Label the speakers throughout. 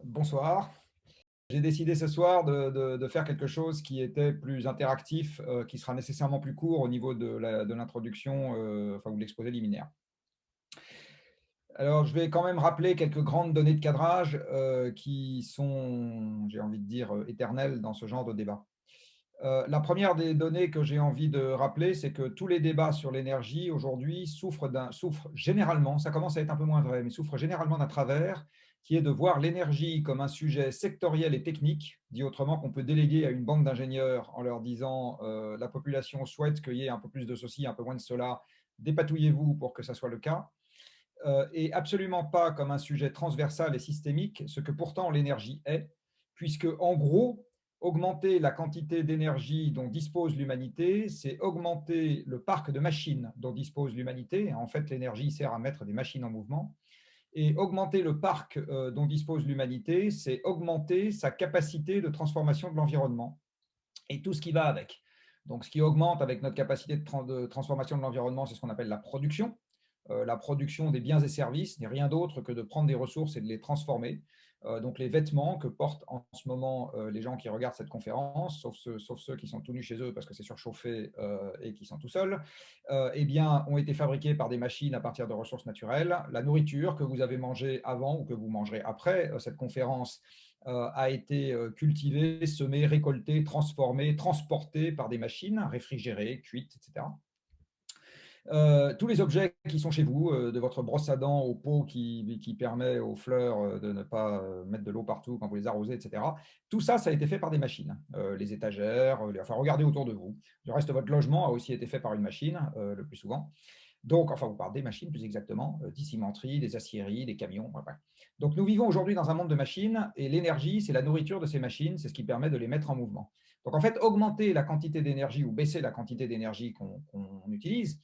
Speaker 1: Bonsoir. J'ai décidé ce soir de faire quelque chose qui était plus interactif, qui sera nécessairement plus court au niveau de l'introduction, enfin, ou de l'exposé liminaire. Alors, je vais quand même rappeler quelques grandes données de cadrage qui sont, j'ai envie de dire, éternelles dans ce genre de débat. La première des données que j'ai envie de rappeler, c'est que tous les débats sur l'énergie aujourd'hui souffrent généralement, ça commence à être un peu moins vrai, mais souffrent généralement d'un travers qui est de voir l'énergie comme un sujet sectoriel et technique, dit autrement qu'on peut déléguer à une bande d'ingénieurs en leur disant la population souhaite qu'il y ait un peu plus de ceci, un peu moins de cela, dépatouillez-vous pour que ça soit le cas, et absolument pas comme un sujet transversal et systémique, ce que pourtant l'énergie est, puisque en gros, augmenter la quantité d'énergie dont dispose l'humanité, c'est augmenter le parc de machines dont dispose l'humanité. En fait, l'énergie sert à mettre des machines en mouvement. Et augmenter le parc dont dispose l'humanité, c'est augmenter sa capacité de transformation de l'environnement et tout ce qui va avec. Donc, ce qui augmente avec notre capacité de transformation de l'environnement, c'est ce qu'on appelle la production. La production des biens et services n'est rien d'autre que de prendre des ressources et de les transformer. Donc les vêtements que portent en ce moment les gens qui regardent cette conférence, sauf ceux qui sont tout nus chez eux parce que c'est surchauffé et qui sont tout seuls, eh bien, ont été fabriqués par des machines à partir de ressources naturelles. La nourriture que vous avez mangée avant ou que vous mangerez après cette conférence a été cultivée, semée, récoltée, transformée, transportée par des machines, réfrigérées, cuites, etc. Tous les objets qui sont chez vous, de votre brosse à dents au pot qui permet aux fleurs de ne pas mettre de l'eau partout quand vous les arrosez, etc. Tout ça, ça a été fait par des machines. Les étagères, enfin, regardez autour de vous. Le reste de votre logement a aussi été fait par une machine, le plus souvent. Donc, enfin, vous parlez des machines plus exactement, des cimenteries, des aciéries, des camions. Ouais. Donc, nous vivons aujourd'hui dans un monde de machines et l'énergie, c'est la nourriture de ces machines, c'est ce qui permet de les mettre en mouvement. Donc, en fait, augmenter la quantité d'énergie ou baisser la quantité d'énergie qu'on utilise,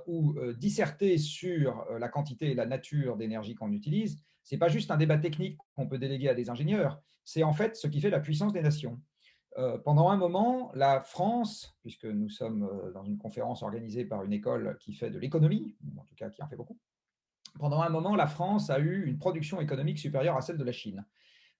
Speaker 1: ou disserter sur la quantité et la nature d'énergie qu'on utilise, ce n'est pas juste un débat technique qu'on peut déléguer à des ingénieurs, c'est en fait ce qui fait la puissance des nations. Pendant un moment, la France, puisque nous sommes dans une conférence organisée par une école qui fait de l'économie, ou en tout cas qui en fait beaucoup, pendant un moment, la France a eu une production économique supérieure à celle de la Chine,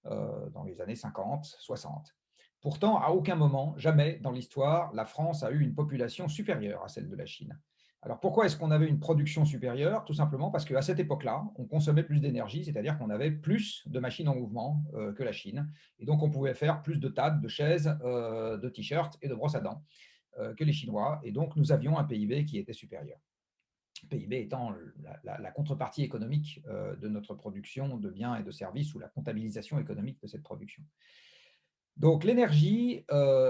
Speaker 1: dans les années 50, 60. Pourtant, à aucun moment, jamais dans l'histoire, la France a eu une population supérieure à celle de la Chine. Alors pourquoi est-ce qu'on avait une production supérieure? Tout simplement parce qu'à cette époque-là, on consommait plus d'énergie, c'est-à-dire qu'on avait plus de machines en mouvement que la Chine. Et donc on pouvait faire plus de tables, de chaises, de t-shirts et de brosses à dents que les Chinois. Et donc nous avions un PIB qui était supérieur. PIB étant la contrepartie économique de notre production de biens et de services ou la comptabilisation économique de cette production. Donc l'énergie,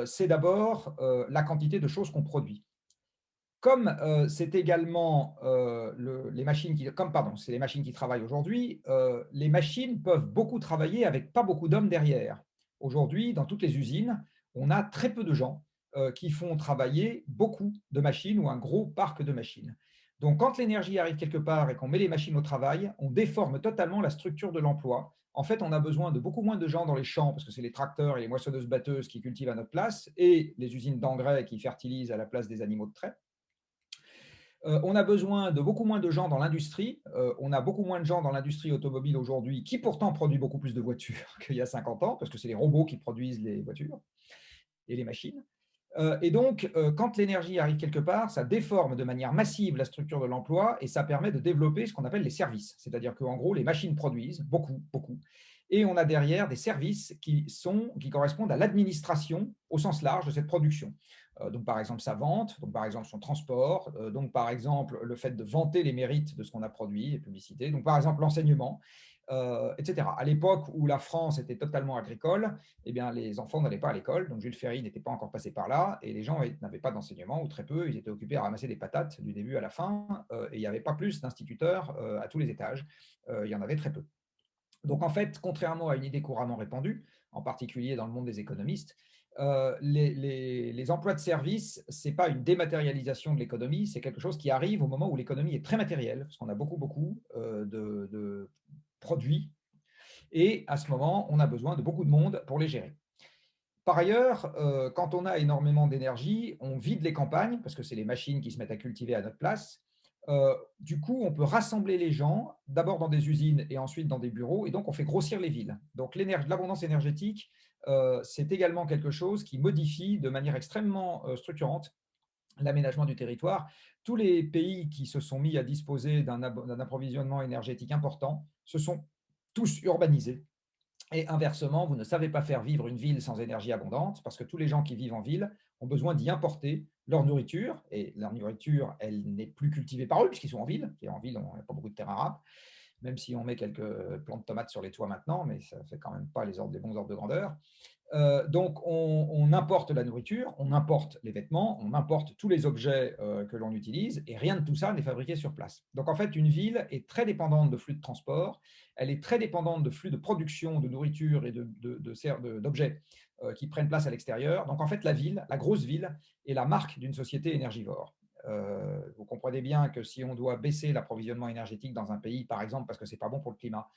Speaker 1: c'est d'abord la quantité de choses qu'on produit. Comme c'est également les machines c'est les machines qui travaillent aujourd'hui, les machines peuvent beaucoup travailler avec pas beaucoup d'hommes derrière. Aujourd'hui, dans toutes les usines, on a très peu de gens qui font travailler beaucoup de machines ou un gros parc de machines. Donc, quand l'énergie arrive quelque part et qu'on met les machines au travail, on déforme totalement la structure de l'emploi. En fait, on a besoin de beaucoup moins de gens dans les champs parce que c'est les tracteurs et les moissonneuses-batteuses qui cultivent à notre place et les usines d'engrais qui fertilisent à la place des animaux de trait. On a besoin de beaucoup moins de gens dans l'industrie. On a beaucoup moins de gens dans l'industrie automobile aujourd'hui, qui pourtant produit beaucoup plus de voitures qu'il y a 50 ans, parce que c'est les robots qui produisent les voitures et les machines. Et donc, quand l'énergie arrive quelque part, ça déforme de manière massive la structure de l'emploi et ça permet de développer ce qu'on appelle les services. C'est-à-dire qu'en gros, les machines produisent beaucoup, beaucoup. Et on a derrière des services qui correspondent à l'administration au sens large de cette production. Donc, par exemple, sa vente, donc, par exemple, son transport, donc, par exemple, le fait de vanter les mérites de ce qu'on a produit, les publicités, donc, par exemple, l'enseignement, etc. À l'époque où la France était totalement agricole, eh bien, les enfants n'allaient pas à l'école, donc Jules Ferry n'était pas encore passé par là, et les gens n'avaient pas d'enseignement, ou très peu, ils étaient occupés à ramasser des patates du début à la fin, et il n'y avait pas plus d'instituteurs à tous les étages, il y en avait très peu. Donc en fait, contrairement à une idée couramment répandue, en particulier dans le monde des économistes, les emplois de service, ce n'est pas une dématérialisation de l'économie, c'est quelque chose qui arrive au moment où l'économie est très matérielle, parce qu'on a beaucoup, beaucoup de produits, et à ce moment, on a besoin de beaucoup de monde pour les gérer. Par ailleurs, quand on a énormément d'énergie, on vide les campagnes, parce que c'est les machines qui se mettent à cultiver à notre place. Du coup, on peut rassembler les gens, d'abord dans des usines et ensuite dans des bureaux, et donc on fait grossir les villes. Donc l'abondance énergétique, c'est également quelque chose qui modifie de manière extrêmement structurante l'aménagement du territoire. Tous les pays qui se sont mis à disposer d'un approvisionnement énergétique important se sont tous urbanisés. Et inversement, vous ne savez pas faire vivre une ville sans énergie abondante, parce que tous les gens qui vivent en ville ont besoin d'y importer leur nourriture, et leur nourriture, elle n'est plus cultivée par eux, puisqu'ils sont en ville. Et en ville, on n'a pas beaucoup de terres arables, même si on met quelques plants de tomates sur les toits maintenant, mais ça ne fait quand même pas les bons ordres de grandeur. Donc, on importe la nourriture, on importe les vêtements, on importe tous les objets que l'on utilise, et rien de tout ça n'est fabriqué sur place. Donc, en fait, une ville est très dépendante de flux de transport, elle est très dépendante de flux de production de nourriture et d'objets qui prennent place à l'extérieur. Donc, en fait, la ville, la grosse ville, est la marque d'une société énergivore. Vous comprenez bien que si on doit baisser l'approvisionnement énergétique dans un pays, par exemple parce que ce n'est pas bon pour le climat,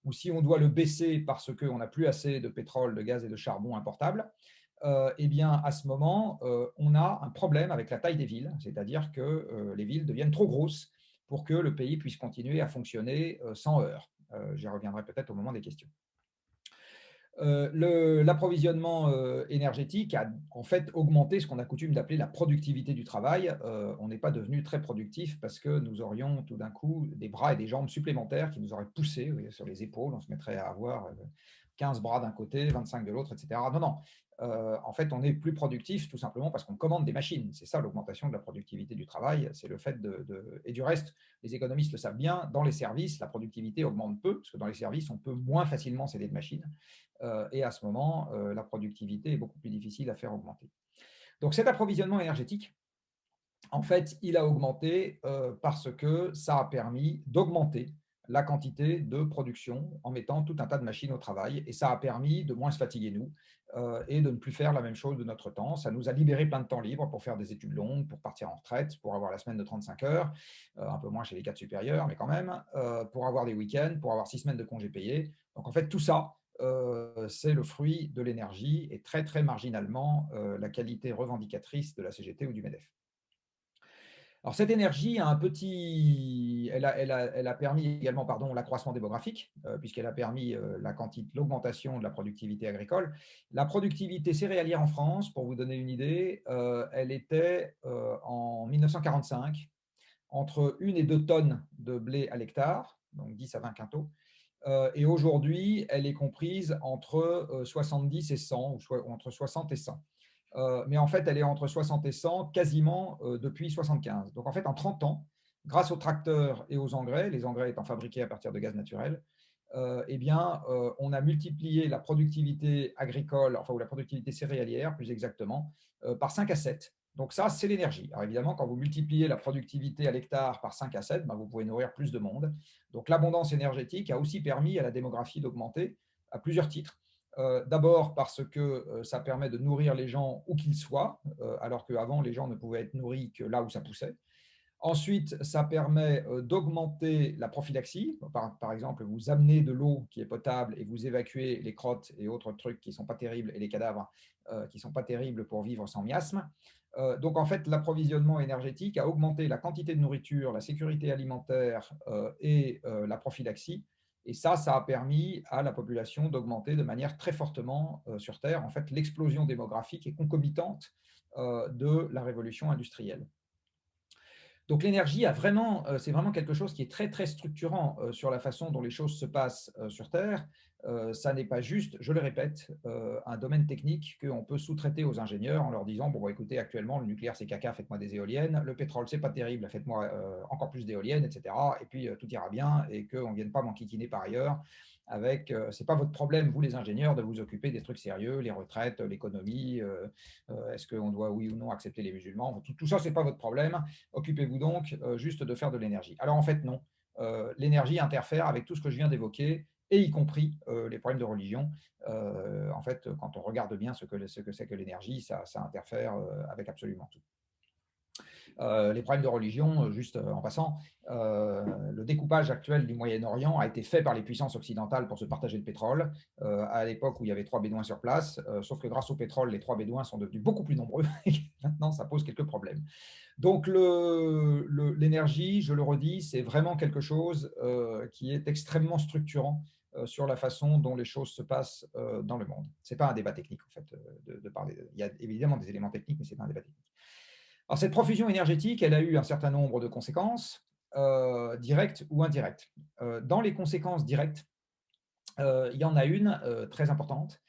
Speaker 1: ou si on doit le baisser parce qu'on n'a plus assez de pétrole, de gaz et de charbon importables, eh bien, à ce moment, on a un problème avec la taille des villes, c'est-à-dire que les villes deviennent trop grosses pour que le pays puisse continuer à fonctionner sans heurts. J'y reviendrai peut-être au moment des questions. L'approvisionnement énergétique a en fait augmenté ce qu'on a coutume d'appeler la productivité du travail. On n'est pas devenu très productif parce que nous aurions tout d'un coup des bras et des jambes supplémentaires qui nous auraient poussé sur les épaules. On se mettrait à avoir 15 bras d'un côté, 25 de l'autre, etc. Non, non. En fait, on est plus productif tout simplement parce qu'on commande des machines. C'est ça l'augmentation de la productivité du travail. C'est le fait Et du reste, les économistes le savent bien, dans les services, la productivité augmente peu, parce que dans les services, on peut moins facilement s'aider de machines. Et à ce moment, la productivité est beaucoup plus difficile à faire augmenter. Donc cet approvisionnement énergétique, en fait, il a augmenté parce que ça a permis d'augmenter la quantité de production en mettant tout un tas de machines au travail. Et ça a permis de moins se fatiguer, nous, et de ne plus faire la même chose de notre temps. Ça nous a libéré plein de temps libre pour faire des études longues, pour partir en retraite, pour avoir la semaine de 35 heures, un peu moins chez les cadres supérieurs, mais quand même, pour avoir des week-ends, pour avoir 6 semaines de congés payés. Donc en fait, tout ça, c'est le fruit de l'énergie et très, très marginalement la qualité revendicatrice de la CGT ou du MEDEF. Alors cette énergie a un petit elle a permis également, pardon, l'accroissement démographique, puisqu'elle a permis, l'augmentation de la productivité agricole. La productivité céréalière en France, pour vous donner une idée, elle était, en 1945, entre 1 et 2 tonnes de blé à l'hectare, donc 10 à 20 quintaux, et aujourd'hui, elle est comprise entre, 70 et 100, ou entre 60 et 100. Mais en fait, elle est entre 60 et 100 quasiment depuis 75. Donc en fait, en 30 ans, grâce aux tracteurs et aux engrais, les engrais étant fabriqués à partir de gaz naturel, eh bien, on a multiplié la productivité agricole, enfin, ou la productivité céréalière, plus exactement, par 5 à 7. Donc ça, c'est l'énergie. Alors évidemment, quand vous multipliez la productivité à l'hectare par 5 à 7, ben, vous pouvez nourrir plus de monde. Donc l'abondance énergétique a aussi permis à la démographie d'augmenter à plusieurs titres. D'abord parce que ça permet de nourrir les gens où qu'ils soient, alors qu'avant, les gens ne pouvaient être nourris que là où ça poussait. Ensuite, ça permet d'augmenter la prophylaxie. Par exemple, vous amenez de l'eau qui est potable et vous évacuez les crottes et autres trucs qui ne sont pas terribles, et les cadavres qui ne sont pas terribles pour vivre sans miasme. Donc, en fait, l'approvisionnement énergétique a augmenté la quantité de nourriture, la sécurité alimentaire et la prophylaxie. Et ça a permis à la population d'augmenter de manière très fortement sur Terre. En fait, l'explosion démographique est concomitante de la révolution industrielle. Donc l'énergie c'est vraiment quelque chose qui est très, très structurant sur la façon dont les choses se passent sur Terre. Ça n'est pas juste, je le répète, un domaine technique qu'on peut sous-traiter aux ingénieurs en leur disant, bon, écoutez, actuellement, le nucléaire, c'est caca, faites-moi des éoliennes, le pétrole, c'est pas terrible, faites-moi encore plus d'éoliennes, etc. Et puis, tout ira bien, et qu'on ne vienne pas m'enquiquiner par ailleurs avec, c'est pas votre problème, vous les ingénieurs, de vous occuper des trucs sérieux, les retraites, l'économie, est-ce qu'on doit, oui ou non, accepter les musulmans, tout ça, c'est pas votre problème. Occupez-vous donc juste de faire de l'énergie. Alors en fait, non. L'énergie interfère avec tout ce que je viens d'évoquer, et y compris les problèmes de religion. En fait, quand on regarde bien ce que c'est que l'énergie, ça interfère avec absolument tout. Les problèmes de religion, juste en passant, le découpage actuel du Moyen-Orient a été fait par les puissances occidentales pour se partager le pétrole, à l'époque où il y avait 3 bédouins sur place, sauf que grâce au pétrole, les 3 bédouins sont devenus beaucoup plus nombreux et maintenant ça pose quelques problèmes. Donc l'énergie, je le redis, c'est vraiment quelque chose qui est extrêmement structurant sur la façon dont les choses se passent dans le monde. Ce n'est pas un débat technique, en fait, de parler. Il y a évidemment des éléments techniques, mais ce n'est pas un débat technique. Alors, cette profusion énergétique, elle a eu un certain nombre de conséquences, directes ou indirectes. Dans les conséquences directes, il y en a une très importante,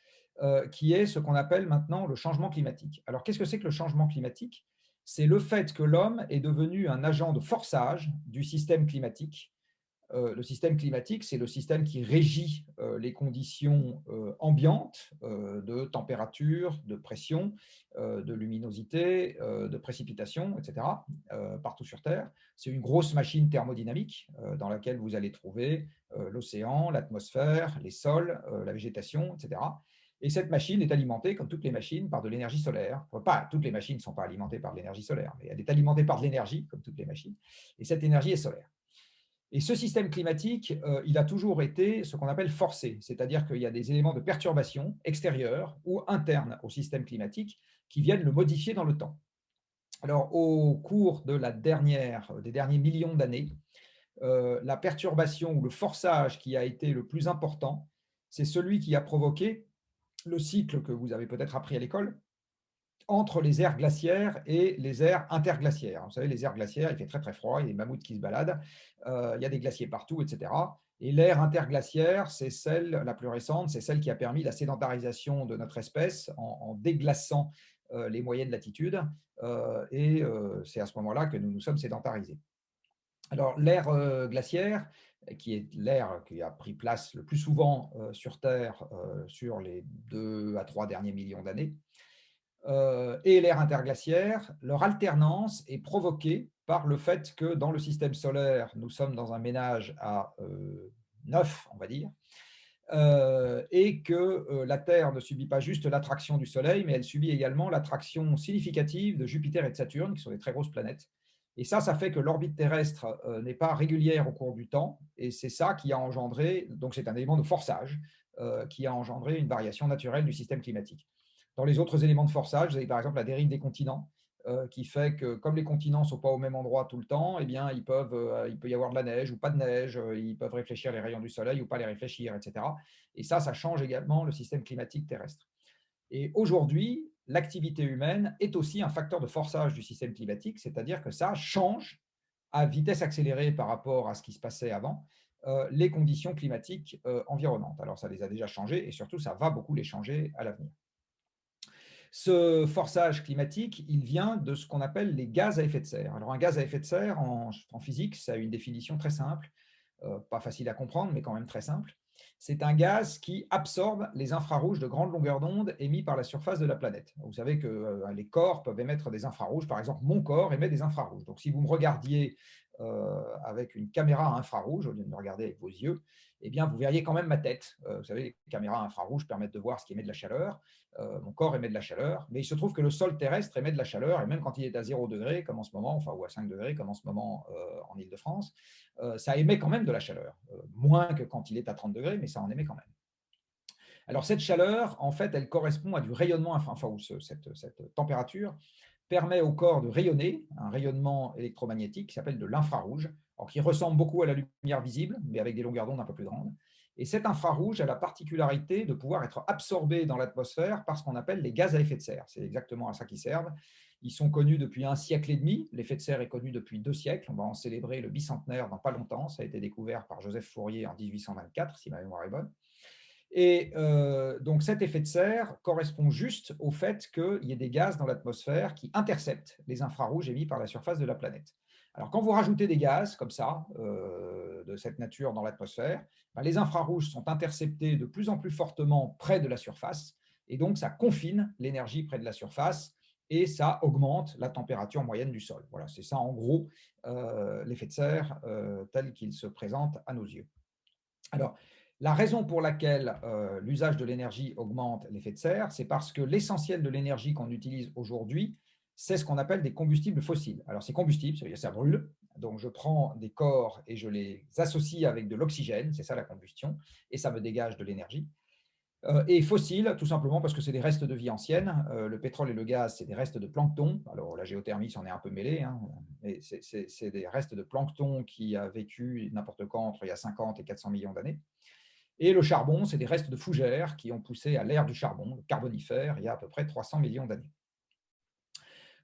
Speaker 1: qui est ce qu'on appelle maintenant le changement climatique. Alors, qu'est-ce que c'est que le changement climatique? C'est le fait que l'homme est devenu un agent de forçage du système climatique. Le système climatique, c'est le système qui régit les conditions ambiantes de température, de pression, de luminosité, de précipitation, etc., partout sur Terre. C'est une grosse machine thermodynamique dans laquelle vous allez trouver l'océan, l'atmosphère, les sols, la végétation, etc. Et cette machine est alimentée, comme toutes les machines, par de l'énergie solaire. Enfin, pas toutes les machines ne sont pas alimentées par de l'énergie solaire, mais elle est alimentée par de l'énergie, comme toutes les machines. Et cette énergie est solaire. Et ce système climatique, il a toujours été ce qu'on appelle forcé, c'est-à-dire qu'il y a des éléments de perturbation extérieure ou interne au système climatique qui viennent le modifier dans le temps. Alors, au cours des derniers millions d'années, la perturbation ou le forçage qui a été le plus important, c'est celui qui a provoqué le cycle que vous avez peut-être appris à l'école, entre les aires glaciaires et les aires interglaciaires. Vous savez, les aires glaciaires, il fait très très froid, il y a des mammouths qui se baladent, il y a des glaciers partout, etc. Et l'ère interglaciaire, c'est celle la plus récente, c'est celle qui a permis la sédentarisation de notre espèce en déglaçant les moyennes latitudes. C'est à ce moment-là que nous nous sommes sédentarisés. Alors, l'ère glaciaire, qui est l'ère qui a pris place le plus souvent sur Terre sur les 2 à 3 derniers millions d'années, et l'ère interglaciaire, leur alternance est provoquée par le fait que dans le système solaire, nous sommes dans un ménage à 9, on va dire, et que la Terre ne subit pas juste l'attraction du Soleil, mais elle subit également l'attraction significative de Jupiter et de Saturne, qui sont des très grosses planètes. Et ça fait que l'orbite terrestre n'est pas régulière au cours du temps, et c'est ça qui a engendré, donc c'est un élément de forçage, qui a engendré une variation naturelle du système climatique. Dans les autres éléments de forçage, vous avez par exemple la dérive des continents, qui fait que comme les continents ne sont pas au même endroit tout le temps, eh bien, il peut y avoir de la neige ou pas de neige, ils peuvent réfléchir les rayons du soleil ou pas les réfléchir, etc. Et ça change également le système climatique terrestre. Et aujourd'hui, l'activité humaine est aussi un facteur de forçage du système climatique, c'est-à-dire que ça change à vitesse accélérée par rapport à ce qui se passait avant, les conditions climatiques environnantes. Alors ça les a déjà changées et surtout ça va beaucoup les changer à l'avenir. Ce forçage climatique, il vient de ce qu'on appelle les gaz à effet de serre. Alors, un gaz à effet de serre, en physique, ça a une définition très simple, pas facile à comprendre, mais quand même très simple. C'est un gaz qui absorbe les infrarouges de grande longueur d'onde émis par la surface de la planète. Vous savez que les corps peuvent émettre des infrarouges. Par exemple, mon corps émet des infrarouges. Donc, si vous me regardiez avec une caméra infrarouge, au lieu de me regarder avec vos yeux, eh bien, vous verriez quand même ma tête. Vous savez, les caméras infrarouges permettent de voir ce qui émet de la chaleur. Mon corps émet de la chaleur, mais il se trouve que le sol terrestre émet de la chaleur, et même quand il est à 0 degré, comme en ce moment, enfin, ou à 5 degrés, comme en ce moment en Île-de-France, ça émet quand même de la chaleur. Moins que quand il est à 30 degrés, mais ça en émet quand même. Alors, cette chaleur, en fait, elle correspond à du rayonnement, cette température permet au corps de rayonner, un rayonnement électromagnétique qui s'appelle de l'infrarouge, qui ressemble beaucoup à la lumière visible, mais avec des longueurs d'onde un peu plus grandes. Et cet infrarouge a la particularité de pouvoir être absorbé dans l'atmosphère par ce qu'on appelle les gaz à effet de serre. C'est exactement à ça qu'ils servent. Ils sont connus depuis 1 siècle et demi. L'effet de serre est connu depuis 2 siècles. On va en célébrer le bicentenaire dans pas longtemps. Ça a été découvert par Joseph Fourier en 1824, si ma mémoire est bonne. Et donc cet effet de serre correspond juste au fait qu'il y ait des gaz dans l'atmosphère qui interceptent les infrarouges émis par la surface de la planète. Alors quand vous rajoutez des gaz comme ça, de cette nature dans l'atmosphère, ben, les infrarouges sont interceptés de plus en plus fortement près de la surface, et donc ça confine l'énergie près de la surface, et ça augmente la température moyenne du sol. Voilà, c'est ça en gros l'effet de serre tel qu'il se présente à nos yeux. Alors, la raison pour laquelle l'usage de l'énergie augmente l'effet de serre, c'est parce que l'essentiel de l'énergie qu'on utilise aujourd'hui, c'est ce qu'on appelle des combustibles fossiles. Alors, ces combustibles, ça veut dire que ça brûle. Donc, je prends des corps et je les associe avec de l'oxygène, c'est ça la combustion, et ça me dégage de l'énergie. Et fossiles, tout simplement parce que c'est des restes de vie ancienne. Le pétrole et le gaz, c'est des restes de plancton. Alors, la géothermie s'en est un peu mêlée, hein, mais c'est des restes de plancton qui a vécu n'importe quand entre il y a 50 et 400 millions d'années. Et le charbon, c'est des restes de fougères qui ont poussé à l'ère du charbon, le carbonifère, il y a à peu près 300 millions d'années.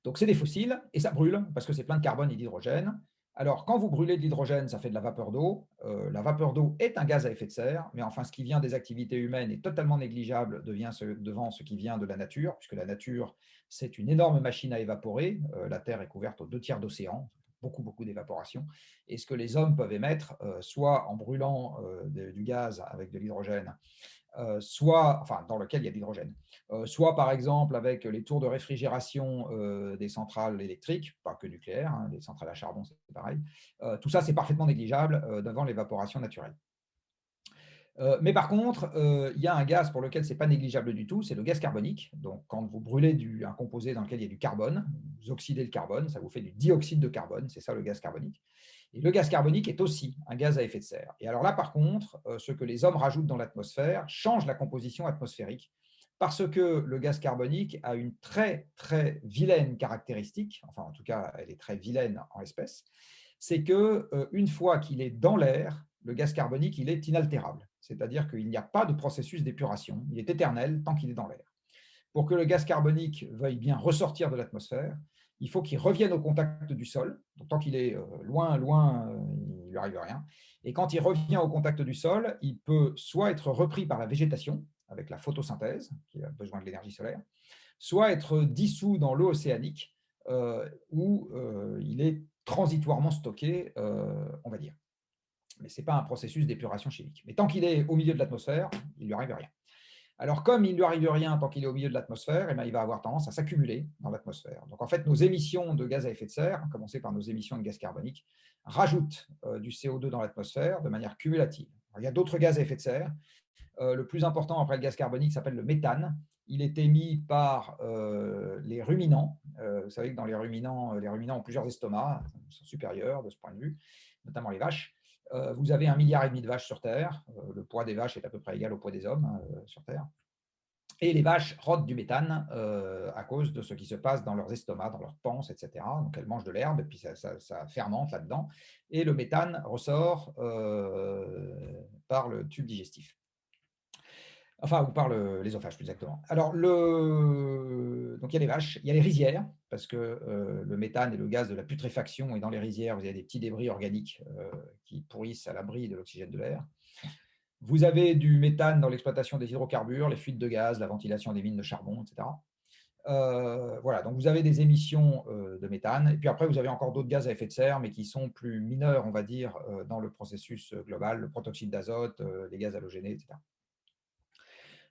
Speaker 1: Donc, c'est des fossiles et ça brûle parce que c'est plein de carbone et d'hydrogène. Alors, quand vous brûlez de l'hydrogène, ça fait de la vapeur d'eau. La vapeur d'eau est un gaz à effet de serre, mais enfin, ce qui vient des activités humaines est totalement négligeable devant ce qui vient de la nature, puisque la nature, c'est une énorme machine à évaporer. La Terre est couverte aux 2 tiers d'océan, beaucoup, beaucoup d'évaporation. Et ce que les hommes peuvent émettre, soit en brûlant du gaz avec de l'hydrogène, soit, enfin, dans lequel il y a de l'hydrogène, soit par exemple avec les tours de réfrigération des centrales électriques, pas que nucléaires, hein, les centrales à charbon, c'est pareil. Tout ça, c'est parfaitement négligeable devant l'évaporation naturelle. Mais par contre, il y a un gaz pour lequel ce n'est pas négligeable du tout, c'est le gaz carbonique. Donc, quand vous brûlez un composé dans lequel il y a du carbone, vous oxydez le carbone, ça vous fait du dioxyde de carbone, c'est ça le gaz carbonique. Et le gaz carbonique est aussi un gaz à effet de serre. Et alors là, par contre, ce que les hommes rajoutent dans l'atmosphère change la composition atmosphérique parce que le gaz carbonique a une très, très vilaine caractéristique, enfin en tout cas, elle est très vilaine en espèce, c'est qu'une fois qu'il est dans l'air, le gaz carbonique, il est inaltérable. C'est-à-dire qu'il n'y a pas de processus d'épuration, il est éternel tant qu'il est dans l'air. Pour que le gaz carbonique veuille bien ressortir de l'atmosphère, il faut qu'il revienne au contact du sol. Donc, tant qu'il est loin, loin, il ne lui arrive rien. Et quand il revient au contact du sol, il peut soit être repris par la végétation, avec la photosynthèse, qui a besoin de l'énergie solaire, soit être dissous dans l'eau océanique, où il est transitoirement stocké, on va dire. Mais ce n'est pas un processus d'épuration chimique. Mais tant qu'il est au milieu de l'atmosphère, il ne lui arrive rien. Alors, comme il ne lui arrive rien tant qu'il est au milieu de l'atmosphère, eh bien, il va avoir tendance à s'accumuler dans l'atmosphère. Donc, en fait, nos émissions de gaz à effet de serre, à commencer par nos émissions de gaz carbonique, rajoutent du CO2 dans l'atmosphère de manière cumulative. Alors, il y a d'autres gaz à effet de serre. Le plus important après le gaz carbonique s'appelle le méthane. Il est émis par les ruminants. Vous savez que dans les ruminants ont plusieurs estomacs, ils sont supérieurs de ce point de vue, notamment les vaches. Vous avez 1,5 milliard de vaches sur Terre. Le poids des vaches est à peu près égal au poids des hommes sur Terre. Et les vaches rodent du méthane à cause de ce qui se passe dans leurs estomacs, dans leurs panses, etc. Donc elles mangent de l'herbe et puis ça fermente là-dedans. Et le méthane ressort par le tube digestif. Enfin, ou par l'ésophage, plus exactement. Alors, donc il y a les vaches, il y a les rizières, parce que le méthane est le gaz de la putréfaction, et dans les rizières, vous avez des petits débris organiques qui pourrissent à l'abri de l'oxygène de l'air. Vous avez du méthane dans l'exploitation des hydrocarbures, les fuites de gaz, la ventilation des mines de charbon, etc. Voilà, donc vous avez des émissions de méthane, et puis après, vous avez encore d'autres gaz à effet de serre, mais qui sont plus mineurs, on va dire, dans le processus global, le protoxyde d'azote, les gaz halogénés, etc.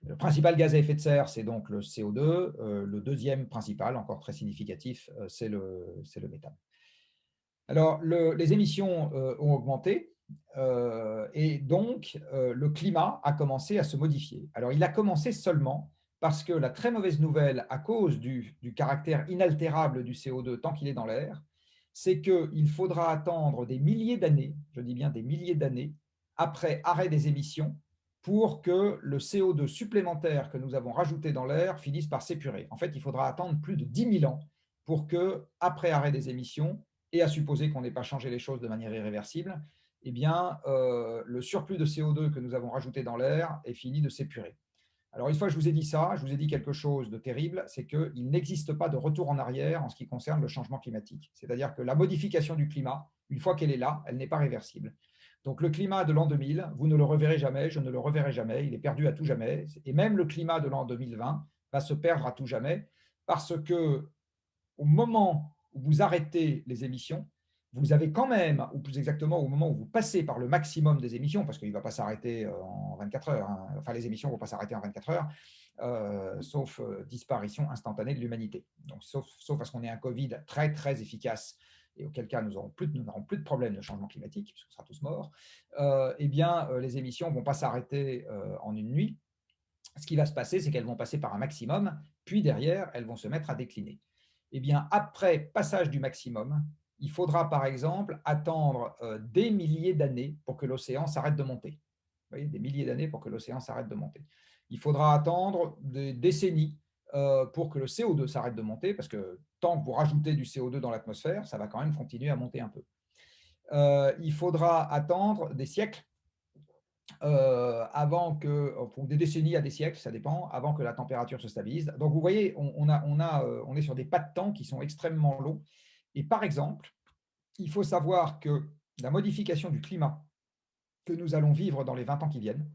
Speaker 1: Le principal gaz à effet de serre, c'est donc le CO2. Le deuxième principal, encore très significatif, c'est le méthane. Alors, les émissions ont augmenté et donc le climat a commencé à se modifier. Alors, il a commencé seulement parce que la très mauvaise nouvelle, à cause du caractère inaltérable du CO2 tant qu'il est dans l'air, c'est qu'il faudra attendre des milliers d'années, je dis bien des milliers d'années, après arrêt des émissions, pour que le CO2 supplémentaire que nous avons rajouté dans l'air finisse par s'épurer. En fait, il faudra attendre plus de 10 000 ans pour que, après arrêt des émissions, et à supposer qu'on n'ait pas changé les choses de manière irréversible, eh bien, le surplus de CO2 que nous avons rajouté dans l'air est fini de s'épurer. Alors, une fois que je vous ai dit ça, je vous ai dit quelque chose de terrible, c'est qu'il n'existe pas de retour en arrière en ce qui concerne le changement climatique. C'est-à-dire que la modification du climat, une fois qu'elle est là, elle n'est pas réversible. Donc, le climat de l'an 2000, vous ne le reverrez jamais, je ne le reverrai jamais, il est perdu à tout jamais. Et même le climat de l'an 2020 va se perdre à tout jamais parce que au moment où vous arrêtez les émissions, vous avez quand même, ou plus exactement au moment où vous passez par le maximum des émissions, parce qu'il ne va pas s'arrêter en 24 heures, hein, enfin les émissions ne vont pas s'arrêter en 24 heures, sauf disparition instantanée de l'humanité. Donc, sauf parce qu'on ait un Covid très très efficace, et auquel cas nous n'aurons plus de problème de changement climatique, puisqu'on sera tous morts, eh bien les émissions ne vont pas s'arrêter en une nuit. Ce qui va se passer, c'est qu'elles vont passer par un maximum, puis derrière, elles vont se mettre à décliner. Eh bien, après passage du maximum, il faudra par exemple attendre des milliers d'années pour que l'océan s'arrête de monter. Vous voyez, des milliers d'années pour que l'océan s'arrête de monter. Il faudra attendre des décennies pour que le CO2 s'arrête de monter, parce que tant que vous rajoutez du CO2 dans l'atmosphère, ça va quand même continuer à monter un peu. Il faudra attendre des siècles avant que, ou des décennies à des siècles, ça dépend, avant que la température se stabilise. Donc vous voyez, on est sur des pas de temps qui sont extrêmement longs. Et par exemple, il faut savoir que la modification du climat que nous allons vivre dans les 20 ans qui viennent,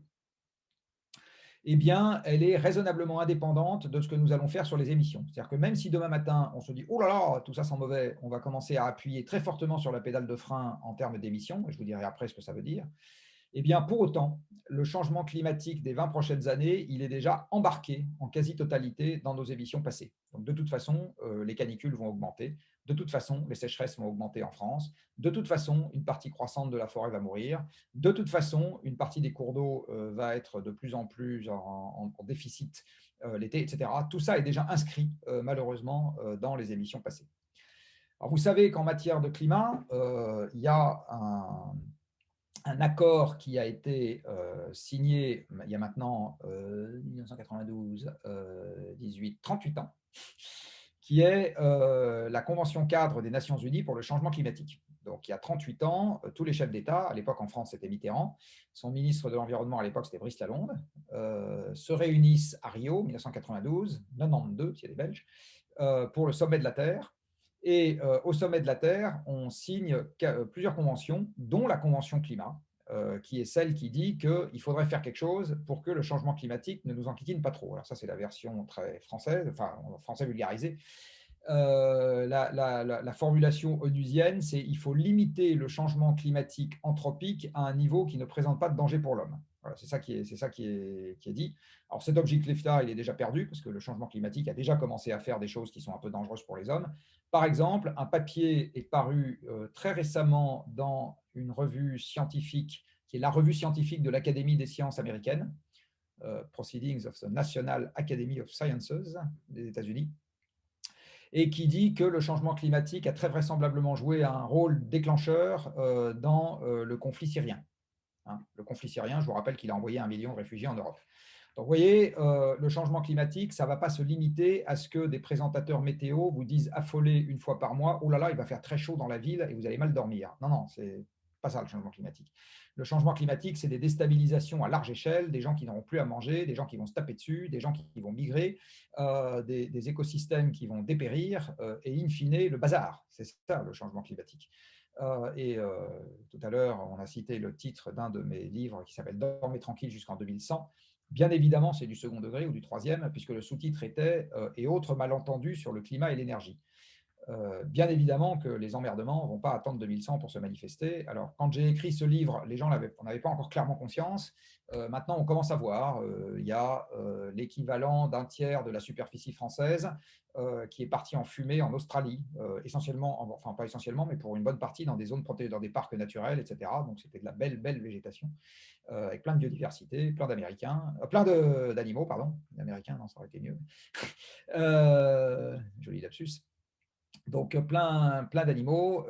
Speaker 1: eh bien, elle est raisonnablement indépendante de ce que nous allons faire sur les émissions. C'est-à-dire que même si demain matin, on se dit: «Oh là là, tout ça sent mauvais», on va commencer à appuyer très fortement sur la pédale de frein en termes d'émissions, et je vous dirai après ce que ça veut dire. Eh bien, pour autant, le changement climatique des 20 prochaines années, il est déjà embarqué en quasi-totalité dans nos émissions passées. Donc, de toute façon, les canicules vont augmenter. De toute façon, les sécheresses vont augmenter en France. De toute façon, une partie croissante de la forêt va mourir. De toute façon, une partie des cours d'eau va être de plus en plus en déficit l'été, etc. Tout ça est déjà inscrit, malheureusement, dans les émissions passées. Alors, vous savez qu'en matière de climat, il y a un accord qui a été signé il y a maintenant 1992, 18, 38 ans, qui est la Convention cadre des Nations Unies pour le changement climatique. Donc, il y a 38 ans, tous les chefs d'État, à l'époque en France c'était Mitterrand, son ministre de l'Environnement à l'époque c'était Brice Lalonde, se réunissent à Rio, 1992, 92 s'il y a des Belges, pour le sommet de la Terre. Et au sommet de la Terre, on signe plusieurs conventions, dont la Convention climat, qui est celle qui dit qu'il faudrait faire quelque chose pour que le changement climatique ne nous enquiquine pas trop. Alors ça, c'est la version très française, enfin français vulgarisé. La formulation onusienne, c'est il faut limiter le changement climatique anthropique à un niveau qui ne présente pas de danger pour l'homme. Voilà, c'est ça qui est dit. Alors cet objectif-là, il est déjà perdu parce que le changement climatique a déjà commencé à faire des choses qui sont un peu dangereuses pour les hommes. Par exemple, un papier est paru très récemment dans une revue scientifique qui est la revue scientifique de l'Académie des sciences américaine, Proceedings of the National Academy of Sciences des États-Unis, et qui dit que le changement climatique a très vraisemblablement joué un rôle déclencheur dans le conflit syrien. Hein. Le conflit syrien, je vous rappelle qu'il a envoyé 1 million de réfugiés en Europe. Donc, vous voyez, le changement climatique, ça ne va pas se limiter à ce que des présentateurs météo vous disent affolés une fois par mois, oh là là, il va faire très chaud dans la ville et vous allez mal dormir. Non, non, c'est pas ça le changement climatique. Le changement climatique, c'est des déstabilisations à large échelle, des gens qui n'auront plus à manger, des gens qui vont se taper dessus, des gens qui vont migrer, des écosystèmes qui vont dépérir, et in fine, le bazar. C'est ça le changement climatique. Tout à l'heure, on a cité le titre d'un de mes livres qui s'appelle Dormez tranquille jusqu'en 2100. Bien évidemment, c'est du second degré ou du troisième, puisque le sous-titre était et autres malentendus sur le climat et l'énergie. Bien évidemment que les emmerdements ne vont pas attendre 2100 pour se manifester. Alors, quand j'ai écrit ce livre, les gens on n'avait pas encore clairement conscience. Maintenant, on commence à voir. Il y a l'équivalent d'un tiers de la superficie française qui est parti en fumée en Australie, essentiellement, enfin pas essentiellement, mais pour une bonne partie dans des zones protégées, dans des parcs naturels, etc. Donc, c'était de la belle, belle végétation, avec plein de biodiversité, plein d'Américains, plein d'animaux, pardon. D'Américains, non, ça aurait été mieux. Joli lapsus. Donc, plein d'animaux.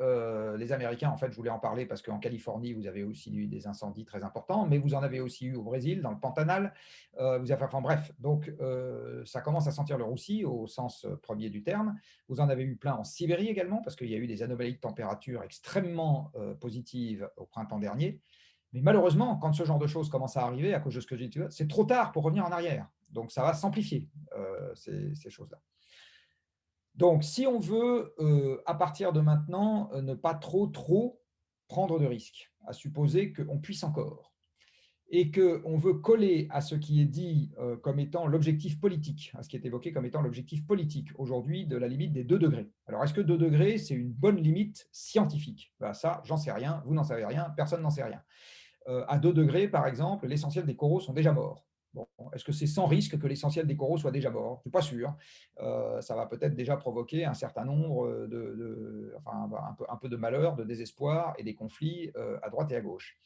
Speaker 1: Les Américains, en fait, je voulais en parler parce qu'en Californie, vous avez aussi eu des incendies très importants, mais vous en avez aussi eu au Brésil, dans le Pantanal. Enfin bref, donc ça commence à sentir le roussi au sens premier du terme. Vous en avez eu plein en Sibérie également, parce qu'il y a eu des anomalies de température extrêmement positives au printemps dernier. Mais malheureusement, quand ce genre de choses commence à arriver, à cause de ce que j'ai dit, c'est trop tard pour revenir en arrière. Donc, ça va s'amplifier, ces choses-là. Donc, si on veut, à partir de maintenant, ne pas trop prendre de risques, à supposer qu'on puisse encore, et qu'on veut coller à ce qui est dit comme étant l'objectif politique, à ce qui est évoqué comme étant l'objectif politique aujourd'hui de la limite des 2 degrés. Alors, est-ce que 2 degrés, c'est une bonne limite scientifique? Ben, ça, j'en sais rien, vous n'en savez rien, personne n'en sait rien. À 2 degrés, par exemple, l'essentiel des coraux sont déjà morts. Bon, est-ce que c'est sans risque que l'essentiel des coraux soit déjà mort? Je ne suis pas sûr. Ça va peut-être déjà provoquer un certain nombre enfin, un peu de malheur, de désespoir et des conflits à droite et à gauche.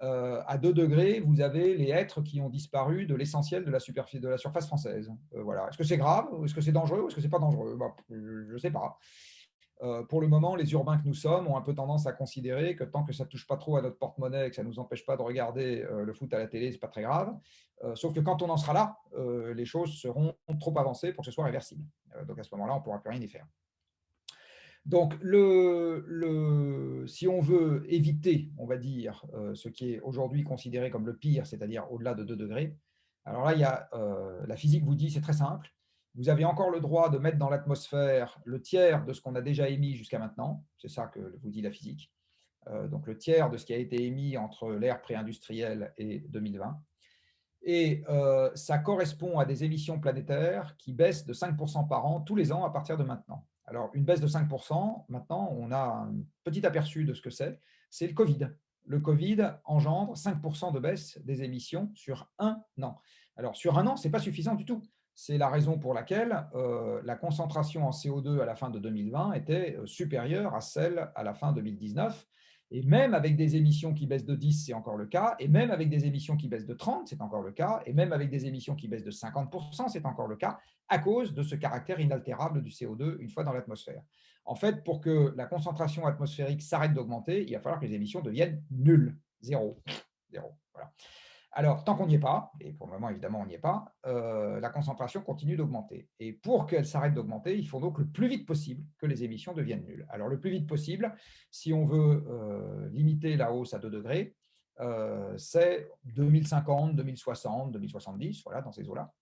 Speaker 1: À 2 degrés, vous avez les hêtres qui ont disparu de l'essentiel de la surface française. Voilà. Est-ce que c'est grave? Est-ce que c'est dangereux? Ou est-ce que c'est pas dangereux? Bah, je ne sais pas. Pour le moment, les urbains que nous sommes ont un peu tendance à considérer que tant que ça ne touche pas trop à notre porte-monnaie et que ça ne nous empêche pas de regarder le foot à la télé, ce n'est pas très grave. Sauf que quand on en sera là, les choses seront trop avancées pour que ce soit réversible. Donc à ce moment-là, on ne pourra plus rien y faire. Donc, si on veut éviter, on va dire, ce qui est aujourd'hui considéré comme le pire, c'est-à-dire au-delà de 2 degrés, alors là, il y a, la physique vous dit, c'est très simple. Vous avez encore le droit de mettre dans l'atmosphère le tiers de ce qu'on a déjà émis jusqu'à maintenant. C'est ça que vous dit la physique. Donc, le tiers de ce qui a été émis entre l'ère pré-industrielle et 2020. Et ça correspond à des émissions planétaires qui baissent de 5% par an tous les ans à partir de maintenant. Alors, une baisse de 5%, maintenant, on a un petit aperçu de ce que c'est. C'est le Covid. Le Covid engendre 5% de baisse des émissions sur un an. Alors, sur un an, ce n'est pas suffisant du tout. C'est la raison pour laquelle la concentration en CO2 à la fin de 2020 était supérieure à celle à la fin 2019. Et même avec des émissions qui baissent de 10, c'est encore le cas. Et même avec des émissions qui baissent de 30, c'est encore le cas. Et même avec des émissions qui baissent de 50%, c'est encore le cas, à cause de ce caractère inaltérable du CO2 une fois dans l'atmosphère. En fait, pour que la concentration atmosphérique s'arrête d'augmenter, il va falloir que les émissions deviennent nulles. Zéro. Zéro. Voilà. Alors, tant qu'on n'y est pas, et pour le moment, évidemment, on n'y est pas, la concentration continue d'augmenter. Et pour qu'elle s'arrête d'augmenter, il faut donc le plus vite possible que les émissions deviennent nulles. Alors, le plus vite possible, si on veut limiter la hausse à 2 degrés, c'est 2050, 2060, 2070, voilà, dans ces eaux-là.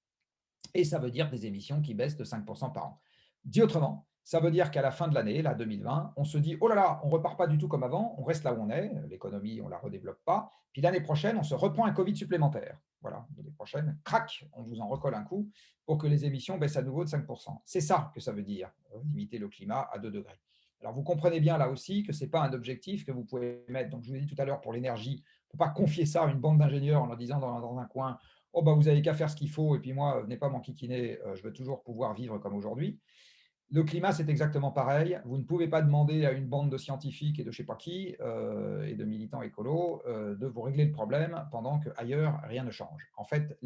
Speaker 1: Et ça veut dire des émissions qui baissent de 5% par an. Dit autrement, ça veut dire qu'à la fin de l'année, là, 2020, on se dit « Oh là là, on ne repart pas du tout comme avant, on reste là où on est, l'économie, on ne la redéveloppe pas. Puis l'année prochaine, on se reprend un Covid supplémentaire. » Voilà, l'année prochaine, crac, on vous en recolle un coup pour que les émissions baissent à nouveau de 5%. C'est ça que ça veut dire, limiter le climat à 2 degrés. Alors, vous comprenez bien là aussi que ce n'est pas un objectif que vous pouvez mettre. Donc, je vous ai dit tout à l'heure, pour l'énergie, on ne peut pas confier ça à une bande d'ingénieurs en leur disant dans un coin « Oh, bah, vous n'avez qu'à faire ce qu'il faut, et puis moi, venez pas m'enquiquiner, je veux toujours pouvoir vivre comme aujourd'hui. » Le climat, c'est exactement pareil. Vous ne pouvez pas demander à une bande de scientifiques et de je ne sais pas qui, et de militants écolos, de vous régler le problème pendant qu'ailleurs, rien ne change. En fait,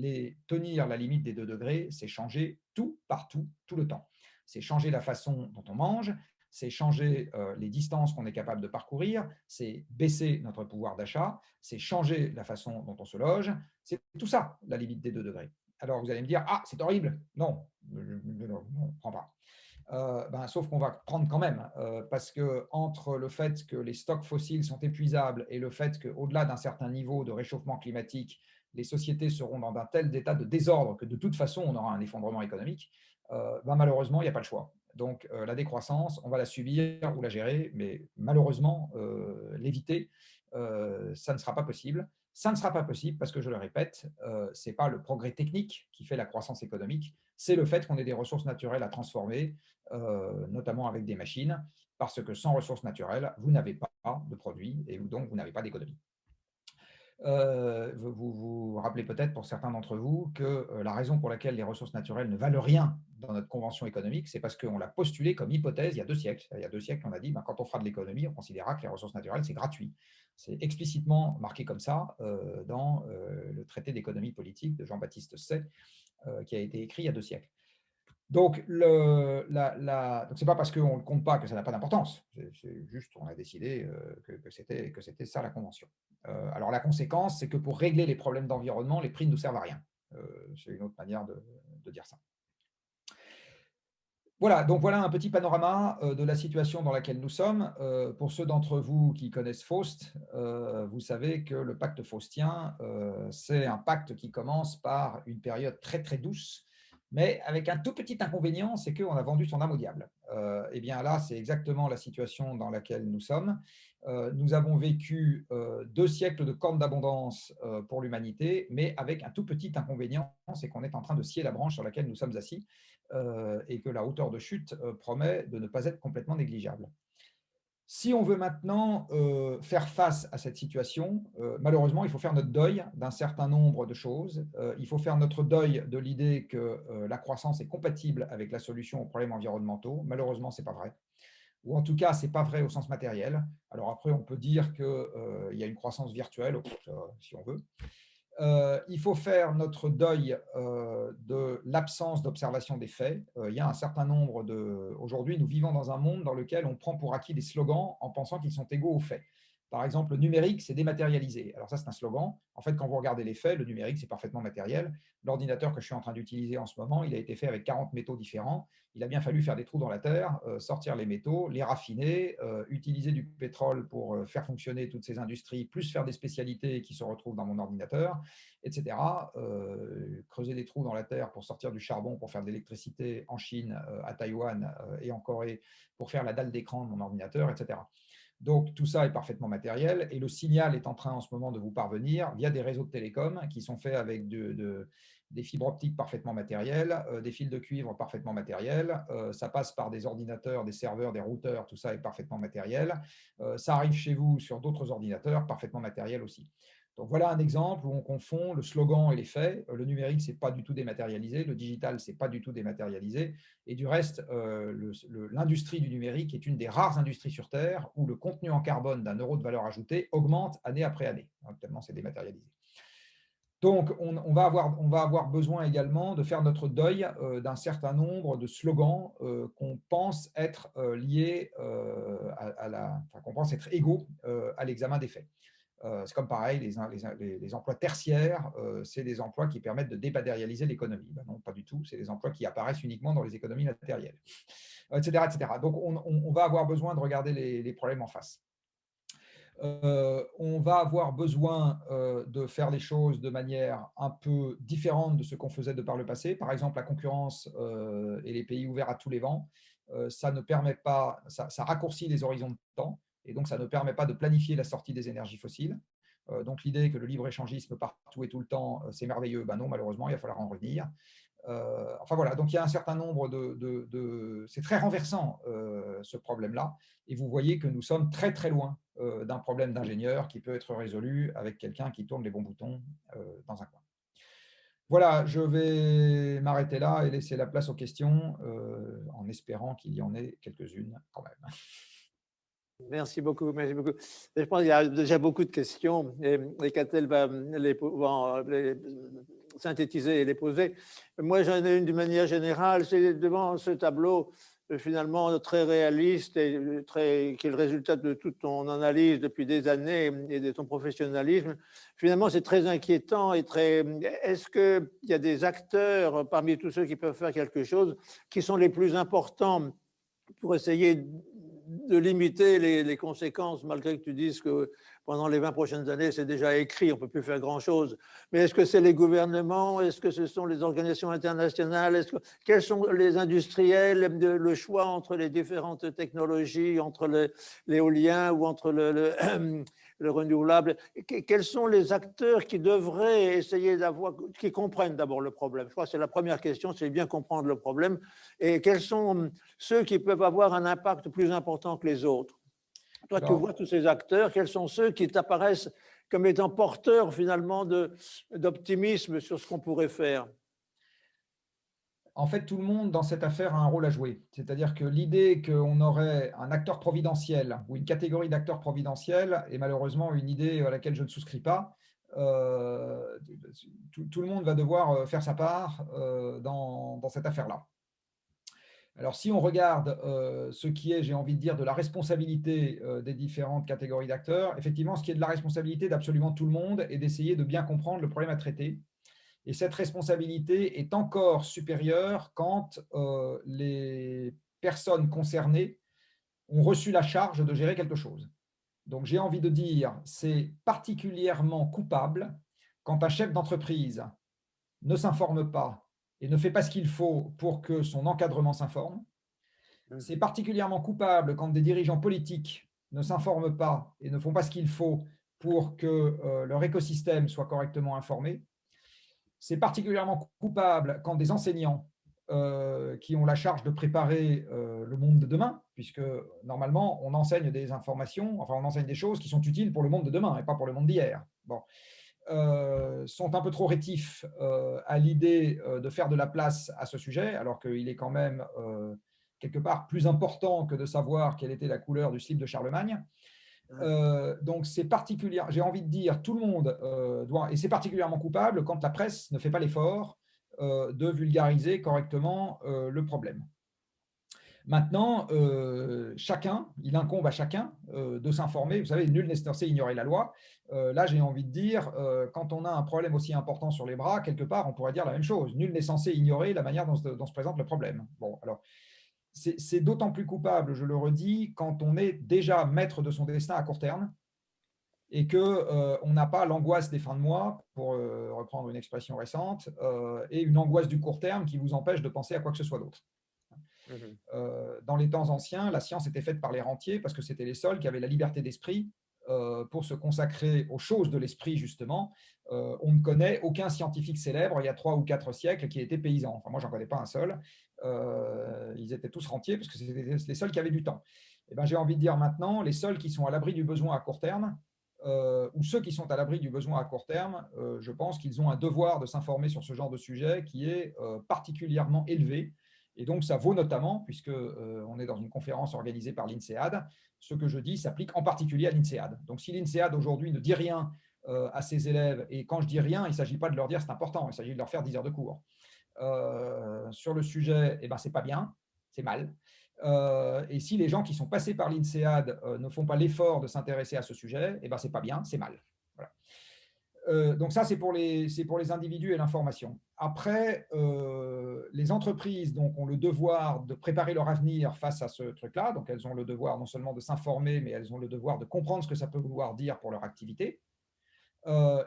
Speaker 1: tenir la limite des 2 degrés, c'est changer tout, partout, tout le temps. C'est changer la façon dont on mange, c'est changer les distances qu'on est capable de parcourir, c'est baisser notre pouvoir d'achat, c'est changer la façon dont on se loge. C'est tout ça, la limite des 2 degrés. Alors, vous allez me dire, ah, c'est horrible. Non, non, on ne prend pas. Sauf qu'on va prendre quand même, parce que entre le fait que les stocks fossiles sont épuisables et le fait qu'au-delà d'un certain niveau de réchauffement climatique, les sociétés seront dans un tel état de désordre que de toute façon, on aura un effondrement économique, malheureusement, il n'y a pas le choix. Donc, la décroissance, on va la subir ou la gérer, mais malheureusement, l'éviter, ça ne sera pas possible. Ça ne sera pas possible parce que, je le répète, ce n'est pas le progrès technique qui fait la croissance économique, c'est le fait qu'on ait des ressources naturelles à transformer, notamment avec des machines, parce que sans ressources naturelles, vous n'avez pas de produits et donc vous n'avez pas d'économie. Vous vous rappelez peut-être pour certains d'entre vous que la raison pour laquelle les ressources naturelles ne valent rien dans notre convention économique, c'est parce qu'on l'a postulé comme hypothèse il y a 2 siècles. Il y a 2 siècles, on a dit quand on fera de l'économie, on considérera que les ressources naturelles, c'est gratuit. C'est explicitement marqué comme ça dans le traité d'économie politique de Jean-Baptiste Say, qui a été écrit il y a 2 siècles. Donc, ce n'est pas parce qu'on ne le compte pas que ça n'a pas d'importance. C'est juste on a décidé que c'était ça la convention. Alors, la conséquence, c'est que pour régler les problèmes d'environnement, les prix ne nous servent à rien. C'est une autre manière de dire ça. Voilà, donc voilà un petit panorama de la situation dans laquelle nous sommes. Pour ceux d'entre vous qui connaissent Faust, vous savez que le pacte faustien, c'est un pacte qui commence par une période très très douce, mais avec un tout petit inconvénient, c'est qu'on a vendu son âme au diable. Et bien là, c'est exactement la situation dans laquelle nous sommes. Nous avons vécu 2 siècles de cornes d'abondance pour l'humanité, mais avec un tout petit inconvénient, c'est qu'on est en train de scier la branche sur laquelle nous sommes assis, et que la hauteur de chute promet de ne pas être complètement négligeable. Si on veut maintenant faire face à cette situation, malheureusement, il faut faire notre deuil d'un certain nombre de choses. Il faut faire notre deuil de l'idée que la croissance est compatible avec la solution aux problèmes environnementaux. Malheureusement, ce n'est pas vrai. ou en tout cas, ce n'est pas vrai au sens matériel. Alors après, on peut dire qu'il y a une croissance virtuelle, si on veut. Il faut faire notre deuil de l'absence d'observation des faits. Il y a un certain nombre de… Aujourd'hui, nous vivons dans un monde dans lequel on prend pour acquis des slogans en pensant qu'ils sont égaux aux faits. Par exemple, le numérique, c'est dématérialisé. Alors ça, c'est un slogan. En fait, quand vous regardez les faits, le numérique, c'est parfaitement matériel. L'ordinateur que je suis en train d'utiliser en ce moment, il a été fait avec 40 métaux différents. Il a bien fallu faire des trous dans la terre, sortir les métaux, les raffiner, utiliser du pétrole pour faire fonctionner toutes ces industries, plus faire des spécialités qui se retrouvent dans mon ordinateur, etc. Creuser des trous dans la terre pour sortir du charbon, pour faire de l'électricité en Chine, à Taïwan et en Corée, pour faire la dalle d'écran de mon ordinateur, etc. Donc, tout ça est parfaitement matériel et le signal est en train en ce moment de vous parvenir via des réseaux de télécom qui sont faits avec des fibres optiques parfaitement matérielles, des fils de cuivre parfaitement matériels. Ça passe par des ordinateurs, des serveurs, des routeurs, tout ça est parfaitement matériel. Ça arrive chez vous sur d'autres ordinateurs, parfaitement matériel aussi. Donc voilà un exemple où on confond le slogan et les faits. Le numérique, ce n'est pas du tout dématérialisé. Le digital, ce n'est pas du tout dématérialisé. Et du reste, l'industrie du numérique est une des rares industries sur Terre où le contenu en carbone d'un euro de valeur ajoutée augmente année après année, tellement c'est dématérialisé. Donc, on va avoir besoin également de faire notre deuil d'un certain nombre de slogans qu'on pense être liés qu'on pense être égaux à l'examen des faits. C'est comme pareil, les emplois tertiaires, c'est des emplois qui permettent de dématérialiser l'économie. Ben non, pas du tout, c'est des emplois qui apparaissent uniquement dans les économies matérielles, etc., etc. Donc, on va avoir besoin de regarder les problèmes en face. On va avoir besoin de faire les choses de manière un peu différente de ce qu'on faisait de par le passé. Par exemple, la concurrence et les pays ouverts à tous les vents, ça ne permet pas, ça raccourcit les horizons de temps et donc ça ne permet pas de planifier la sortie des énergies fossiles. Donc l'idée que le libre-échangisme partout et tout le temps, c'est merveilleux, ben non, malheureusement, il va falloir en revenir. Enfin voilà, donc il y a un certain nombre c'est très renversant ce problème-là, et vous voyez que nous sommes très très loin d'un problème d'ingénieur qui peut être résolu avec quelqu'un qui tourne les bons boutons dans un coin. Voilà, je vais m'arrêter là et laisser la place aux questions en espérant qu'il y en ait quelques-unes quand même.
Speaker 2: Merci beaucoup, merci beaucoup. Je pense qu'il y a déjà beaucoup de questions et Catel va les synthétiser et les poser. Moi, j'en ai une d'une manière générale. C'est devant ce tableau finalement très réaliste et qui est le résultat de toute ton analyse depuis des années et de ton professionnalisme. Finalement, c'est très inquiétant et très… Est-ce qu'il y a des acteurs parmi tous ceux qui peuvent faire quelque chose qui sont les plus importants pour essayer de limiter les conséquences, malgré que tu dises que pendant les 20 prochaines années, c'est déjà écrit, on ne peut plus faire grand-chose. Mais est-ce que c'est les gouvernements? Est-ce que ce sont les organisations internationales? Quels sont les industriels? Le choix entre les différentes technologies, entre l'éolien ou entre le renouvelable? Quels sont les acteurs qui devraient essayer qui comprennent d'abord le problème? Je crois que c'est la première question, c'est bien comprendre le problème. Et quels sont ceux qui peuvent avoir un impact plus important que les autres? Toi, tu vois tous ces acteurs, quels sont ceux qui t'apparaissent comme étant porteurs finalement d'optimisme sur ce qu'on pourrait faire?
Speaker 1: En fait, tout le monde dans cette affaire a un rôle à jouer. C'est-à-dire que l'idée qu'on aurait un acteur providentiel ou une catégorie d'acteurs providentiels est malheureusement une idée à laquelle je ne souscris pas. Tout le monde va devoir faire sa part dans cette affaire-là. Alors, si on regarde ce qui est, j'ai envie de dire, de la responsabilité des différentes catégories d'acteurs, effectivement, ce qui est de la responsabilité d'absolument tout le monde est d'essayer de bien comprendre le problème à traiter. Et cette responsabilité est encore supérieure quand les personnes concernées ont reçu la charge de gérer quelque chose. Donc, j'ai envie de dire, c'est particulièrement coupable quand un chef d'entreprise ne s'informe pas et ne fait pas ce qu'il faut pour que son encadrement s'informe. C'est particulièrement coupable quand des dirigeants politiques ne s'informent pas et ne font pas ce qu'il faut pour que leur écosystème soit correctement informé. C'est particulièrement coupable quand des enseignants qui ont la charge de préparer le monde de demain, puisque normalement, on enseigne des informations, enfin, on enseigne des choses qui sont utiles pour le monde de demain et pas pour le monde d'hier. Bon. Sont un peu trop rétifs à l'idée de faire de la place à ce sujet, alors qu'il est quand même quelque part plus important que de savoir quelle était la couleur du slip de Charlemagne. Donc, c'est particulier. J'ai envie de dire, tout le monde doit, et c'est particulièrement coupable quand la presse ne fait pas l'effort de vulgariser correctement le problème. Maintenant, il incombe à chacun de s'informer. Vous savez, nul n'est censé ignorer la loi. Là, j'ai envie de dire, quand on a un problème aussi important sur les bras, quelque part, on pourrait dire la même chose. Nul n'est censé ignorer la manière dont se présente le problème. Bon, alors, c'est d'autant plus coupable, je le redis, quand on est déjà maître de son destin à court terme et qu'on n'a pas l'angoisse des fins de mois, pour reprendre une expression récente, et une angoisse du court terme qui vous empêche de penser à quoi que ce soit d'autre. Dans les temps anciens, la science était faite par les rentiers parce que c'était les seuls qui avaient la liberté d'esprit pour se consacrer aux choses de l'esprit, justement. On ne connaît aucun scientifique célèbre il y a 3 ou 4 siècles qui était paysan. Enfin, moi, j'en connais pas un seul. Ils étaient tous rentiers parce que c'était les seuls qui avaient du temps. Et ben, j'ai envie de dire maintenant, les seuls qui sont à l'abri du besoin à court terme, ou ceux qui sont à l'abri du besoin à court terme, je pense qu'ils ont un devoir de s'informer sur ce genre de sujet qui est particulièrement élevé. Et donc, ça vaut notamment, puisqu'on est dans une conférence organisée par l'INSEAD, ce que je dis s'applique en particulier à l'INSEAD. Donc, si l'INSEAD aujourd'hui ne dit rien à ses élèves, et quand je dis rien, il ne s'agit pas de leur dire c'est important, il s'agit de leur faire 10 heures de cours. Sur le sujet, eh ben, ce n'est pas bien, c'est mal. Et si les gens qui sont passés par l'INSEAD ne font pas l'effort de s'intéresser à ce sujet, eh ben, ce n'est pas bien, c'est mal. Voilà. Donc ça, c'est pour les individus et l'information. Après, les entreprises donc, ont le devoir de préparer leur avenir face à ce truc-là. Donc, elles ont le devoir non seulement de s'informer, mais elles ont le devoir de comprendre ce que ça peut vouloir dire pour leur activité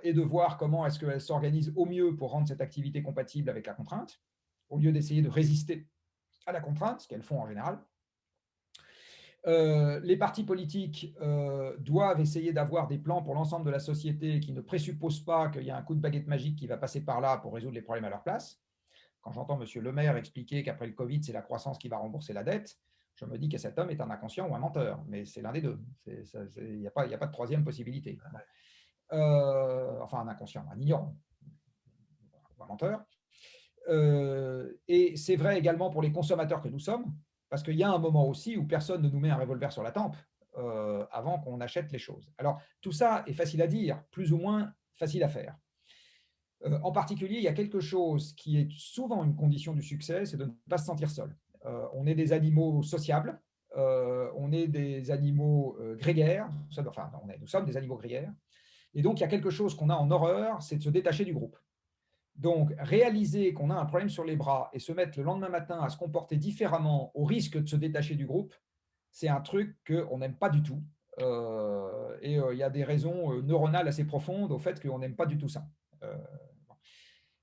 Speaker 1: et de voir comment est-ce qu'elles s'organisent au mieux pour rendre cette activité compatible avec la contrainte, au lieu d'essayer de résister à la contrainte, ce qu'elles font en général. Les partis politiques doivent essayer d'avoir des plans pour l'ensemble de la société qui ne présupposent pas qu'il y a un coup de baguette magique qui va passer par là pour résoudre les problèmes à leur place. Quand j'entends M. Le Maire expliquer qu'après le Covid, c'est la croissance qui va rembourser la dette, je me dis que cet homme est un inconscient ou un menteur, mais c'est l'un des deux. Il n'y a pas de troisième possibilité. Enfin, un inconscient, un ignorant, ou un menteur. Et c'est vrai également pour les consommateurs que nous sommes, parce qu'il y a un moment aussi où personne ne nous met un revolver sur la tempe avant qu'on achète les choses. Alors, tout ça est facile à dire, plus ou moins facile à faire. En particulier, il y a quelque chose qui est souvent une condition du succès, c'est de ne pas se sentir seul. On est des animaux sociables, on est des animaux grégaires, enfin, nous sommes des animaux grégaires, et donc il y a quelque chose qu'on a en horreur, c'est de se détacher du groupe. Donc, réaliser qu'on a un problème sur les bras et se mettre le lendemain matin à se comporter différemment au risque de se détacher du groupe, c'est un truc qu'on n'aime pas du tout. Il y a des raisons neuronales assez profondes au fait qu'on n'aime pas du tout ça.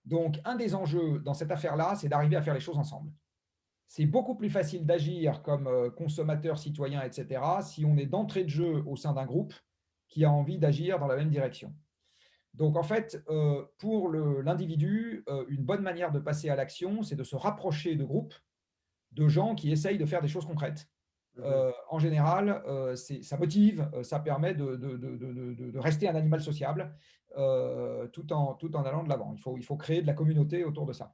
Speaker 1: Donc, un des enjeux dans cette affaire-là, c'est d'arriver à faire les choses ensemble. C'est beaucoup plus facile d'agir comme consommateur, citoyen, etc., si on est d'entrée de jeu au sein d'un groupe qui a envie d'agir dans la même direction. Donc, en fait, pour l'individu, une bonne manière de passer à l'action, c'est de se rapprocher de groupes, de gens qui essayent de faire des choses concrètes. En général, ça motive, ça permet de rester un animal sociable tout en allant de l'avant. Il faut créer de la communauté autour de ça.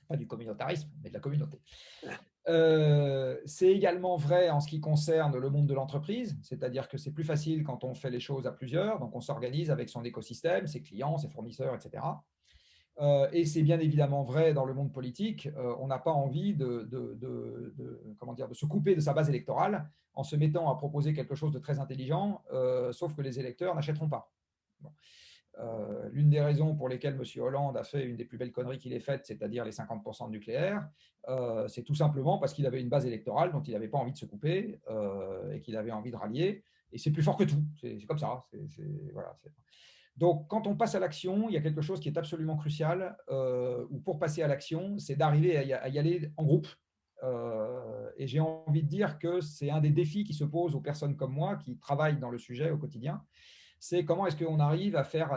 Speaker 1: Pas du communautarisme, mais de la communauté. C'est également vrai en ce qui concerne le monde de l'entreprise, c'est-à-dire que c'est plus facile quand on fait les choses à plusieurs, donc on s'organise avec son écosystème, ses clients, ses fournisseurs, etc. Et c'est bien évidemment vrai dans le monde politique, on n'a pas envie de se couper de sa base électorale en se mettant à proposer quelque chose de très intelligent, sauf que les électeurs n'achèteront pas. Bon. L'une des raisons pour lesquelles M. Hollande a fait une des plus belles conneries qu'il ait faites, c'est-à-dire les 50% de nucléaire, c'est tout simplement parce qu'il avait une base électorale dont il n'avait pas envie de se couper et qu'il avait envie de rallier. Et c'est plus fort que tout. C'est comme ça. Voilà, donc, quand on passe à l'action, il y a quelque chose qui est absolument crucial, ou pour passer à l'action, c'est d'arriver à y aller en groupe. Et j'ai envie de dire que c'est un des défis qui se posent aux personnes comme moi qui travaillent dans le sujet au quotidien. C'est comment est-ce qu'on arrive à faire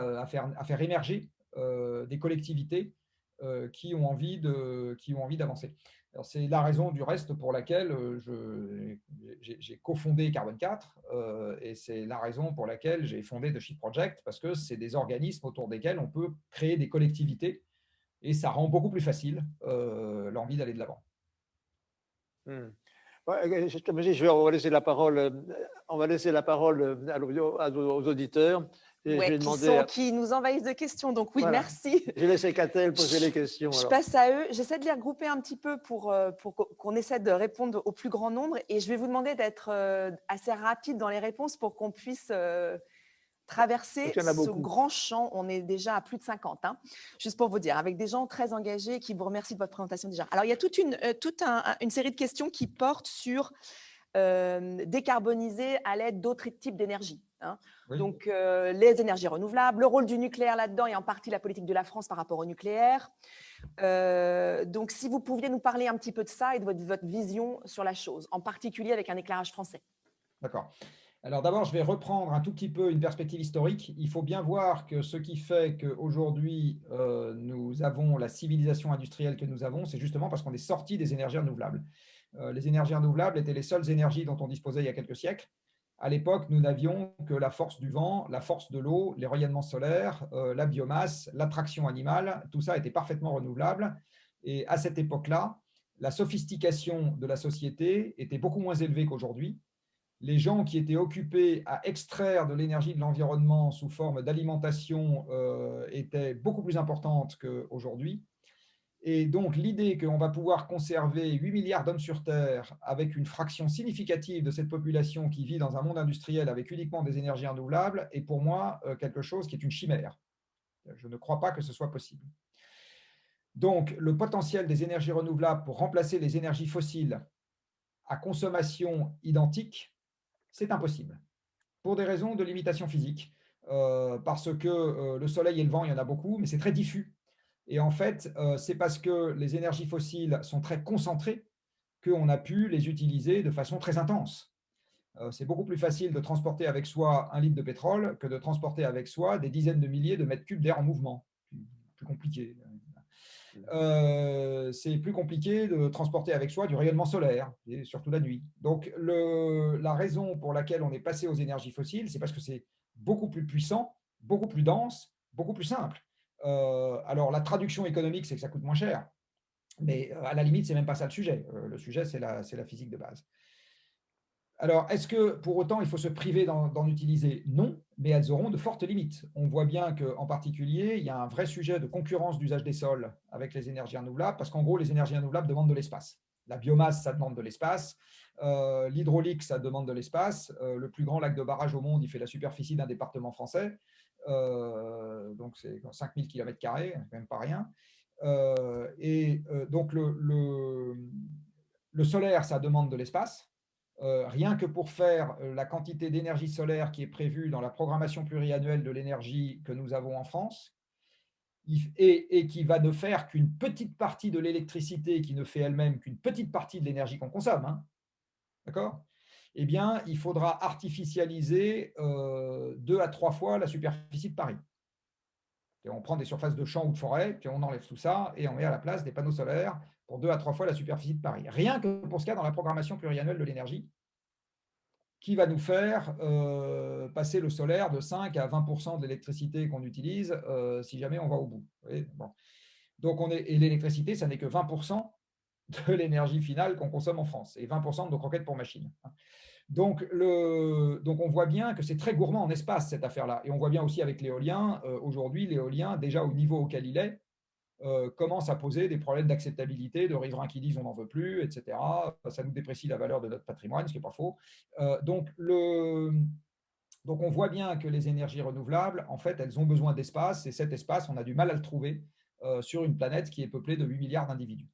Speaker 1: émerger des collectivités qui ont envie d'avancer. Alors, c'est la raison du reste pour laquelle j'ai cofondé Carbone 4 et c'est la raison pour laquelle j'ai fondé The Sheep Project, parce que c'est des organismes autour desquels on peut créer des collectivités et ça rend beaucoup plus facile l'envie d'aller de l'avant.
Speaker 2: Hmm. Ouais, on va laisser la parole, aux auditeurs. Et je
Speaker 3: Ouais,
Speaker 2: vais demander,
Speaker 3: qui nous envahissent de questions. Donc oui,
Speaker 2: voilà,
Speaker 3: merci.
Speaker 2: j'ai laissé Catel poser les questions.
Speaker 3: Je
Speaker 2: Alors.
Speaker 3: passe à eux. J'essaie de les regrouper un petit peu pour qu'on essaie de répondre au plus grand nombre. Et je vais vous demander d'être assez rapide dans les réponses pour qu'on puisse traverser
Speaker 2: Il y en a
Speaker 3: ce
Speaker 2: beaucoup.
Speaker 3: grand champ. On est déjà à plus de 50, hein, juste pour vous dire, avec des gens très engagés qui vous remercient de votre présentation déjà. Alors, il y a toute une série de questions qui portent sur décarboniser à l'aide d'autres types d'énergie. Hein.
Speaker 1: Oui.
Speaker 3: Donc, les énergies renouvelables, le rôle du nucléaire là-dedans et en partie la politique de la France par rapport au nucléaire. Donc, si vous pouviez nous parler un petit peu de ça et de votre vision sur la chose, en particulier avec un éclairage français.
Speaker 1: D'accord. Alors d'abord, je vais reprendre un tout petit peu une perspective historique. Il faut bien voir que ce qui fait qu'aujourd'hui, nous avons la civilisation industrielle que nous avons, c'est justement parce qu'on est sorti des énergies renouvelables. Les énergies renouvelables étaient les seules énergies dont on disposait il y a quelques siècles. À l'époque, nous n'avions que la force du vent, la force de l'eau, les rayonnements solaires, la biomasse, l'attraction animale. Tout ça était parfaitement renouvelable. Et à cette époque-là, la sophistication de la société était beaucoup moins élevée qu'aujourd'hui. Les gens qui étaient occupés à extraire de l'énergie de l'environnement sous forme d'alimentation étaient beaucoup plus importantes qu'aujourd'hui. Et donc, l'idée qu'on va pouvoir conserver 8 milliards d'hommes sur Terre avec une fraction significative de cette population qui vit dans un monde industriel avec uniquement des énergies renouvelables est pour moi quelque chose qui est une chimère. Je ne crois pas que ce soit possible. Donc, le potentiel des énergies renouvelables pour remplacer les énergies fossiles à consommation identique, c'est impossible, pour des raisons de limitation physique, parce que le soleil et le vent, il y en a beaucoup, mais c'est très diffus. Et en fait, c'est parce que les énergies fossiles sont très concentrées qu'on a pu les utiliser de façon très intense. C'est beaucoup plus facile de transporter avec soi 1 litre de pétrole que de transporter avec soi des dizaines de milliers de mètres cubes d'air en mouvement. Plus compliqué. C'est plus compliqué de transporter avec soi du rayonnement solaire, et surtout la nuit. Donc, la raison pour laquelle on est passé aux énergies fossiles, c'est parce que c'est beaucoup plus puissant, beaucoup plus dense, beaucoup plus simple. Alors, la traduction économique, c'est que ça coûte moins cher, mais à la limite, c'est même pas ça le sujet. Le sujet, c'est la physique de base. Alors, est-ce que pour autant, il faut se priver d'en utiliser? Non, mais elles auront de fortes limites. On voit bien qu'en particulier, il y a un vrai sujet de concurrence d'usage des sols avec les énergies renouvelables, parce qu'en gros, les énergies renouvelables demandent de l'espace. La biomasse, ça demande de l'espace. L'hydraulique, ça demande de l'espace. Le plus grand lac de barrage au monde, il fait la superficie d'un département français. Donc, c'est 5000 km², c'est quand même pas rien. Donc, le solaire, ça demande de l'espace. Rien que pour faire la quantité d'énergie solaire qui est prévue dans la programmation pluriannuelle de l'énergie que nous avons en France, et qui va ne faire qu'une petite partie de l'électricité, qui ne fait elle-même qu'une petite partie de l'énergie qu'on consomme, hein, d'accord? Eh bien, il faudra artificialiser 2 à 3 fois la superficie de Paris. Et on prend des surfaces de champs ou de forêt, puis on enlève tout ça et on met à la place des panneaux solaires pour 2 à 3 fois la superficie de Paris. Rien que pour ce cas dans la programmation pluriannuelle de l'énergie, qui va nous faire passer le solaire de 5 à 20% de l'électricité qu'on utilise si jamais on va au bout. Bon. Donc, et l'électricité, ça n'est que 20% de l'énergie finale qu'on consomme en France et 20% de nos croquettes pour machines. Donc, on voit bien que c'est très gourmand en espace, cette affaire-là. Et on voit bien aussi avec l'éolien, aujourd'hui, l'éolien, déjà au niveau auquel il est, commence à poser des problèmes d'acceptabilité, de riverains qui disent on n'en veut plus, etc. Ça nous déprécie la valeur de notre patrimoine, ce qui n'est pas faux. Donc, on voit bien que les énergies renouvelables, en fait, elles ont besoin d'espace, et cet espace, on a du mal à le trouver sur une planète qui est peuplée de 8 milliards d'individus.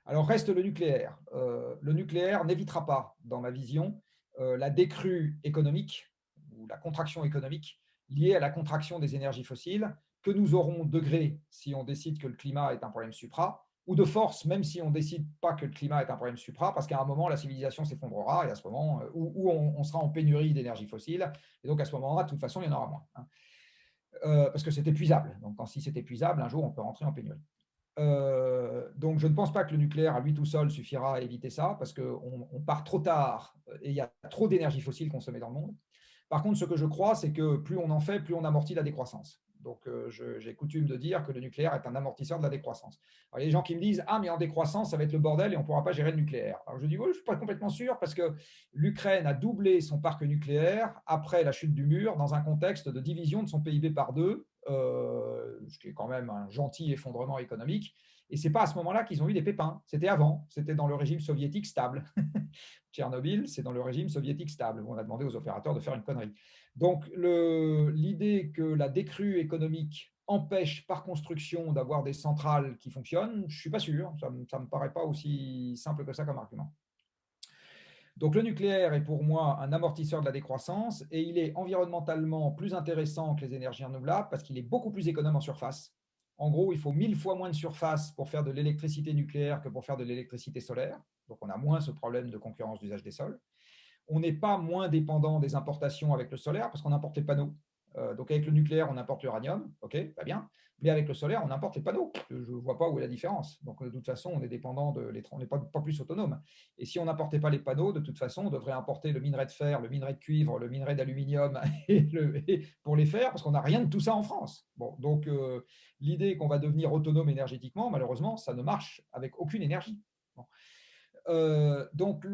Speaker 1: Alors, reste le nucléaire. Le nucléaire n'évitera pas, dans ma vision, la décrue économique ou la contraction économique liée à la contraction des énergies fossiles, que nous aurons de gré si on décide que le climat est un problème supra, ou de force, même si on ne décide pas que le climat est un problème supra, parce qu'à un moment, la civilisation s'effondrera, et à ce moment, où on sera en pénurie d'énergie fossile, et donc à ce moment-là, de toute façon, il y en aura moins. Hein. Parce que c'est épuisable. Donc, si c'est épuisable, un jour, on peut rentrer en pénurie. Donc, je ne pense pas que le nucléaire à lui tout seul suffira à éviter ça, parce qu'on part trop tard et il y a trop d'énergie fossile consommée dans le monde. Par contre, ce que je crois, c'est que plus on en fait, plus on amortit la décroissance. Donc, j'ai coutume de dire que le nucléaire est un amortisseur de la décroissance. Alors, il y a des gens qui me disent: ah, mais en décroissance, ça va être le bordel et on ne pourra pas gérer le nucléaire. Alors, je dis: oui, je ne suis pas complètement sûr parce que l'Ukraine a doublé son parc nucléaire après la chute du mur dans un contexte de division de son PIB par deux, ce qui est quand même un gentil effondrement économique. Et ce n'est pas à ce moment-là qu'ils ont eu des pépins. C'était avant. C'était dans le régime soviétique stable. Tchernobyl, c'est dans le régime soviétique stable. On a demandé aux opérateurs de faire une connerie. Donc, l'idée que la décrue économique empêche par construction d'avoir des centrales qui fonctionnent, je ne suis pas sûr. Ça ne me paraît pas aussi simple que ça comme argument. Donc, le nucléaire est pour moi un amortisseur de la décroissance et il est environnementalement plus intéressant que les énergies renouvelables parce qu'il est beaucoup plus économe en surface. En gros, il faut 1000 fois moins de surface pour faire de l'électricité nucléaire que pour faire de l'électricité solaire. Donc, on a moins ce problème de concurrence d'usage des sols. On n'est pas moins dépendant des importations avec le solaire parce qu'on importe les panneaux. Donc, avec le nucléaire, on importe l'uranium, ok, pas bien. Mais avec le solaire, on importe les panneaux. Je ne vois pas où est la différence. Donc, de toute façon, on est dépendant de l'étranger, on n'est pas plus autonome. Et si on n'importait pas les panneaux, de toute façon, on devrait importer le minerai de fer, le minerai de cuivre, le minerai d'aluminium pour les faire, parce qu'on n'a rien de tout ça en France. Bon, donc, l'idée qu'on va devenir autonome énergétiquement, malheureusement, ça ne marche avec aucune énergie. Bon. Donc,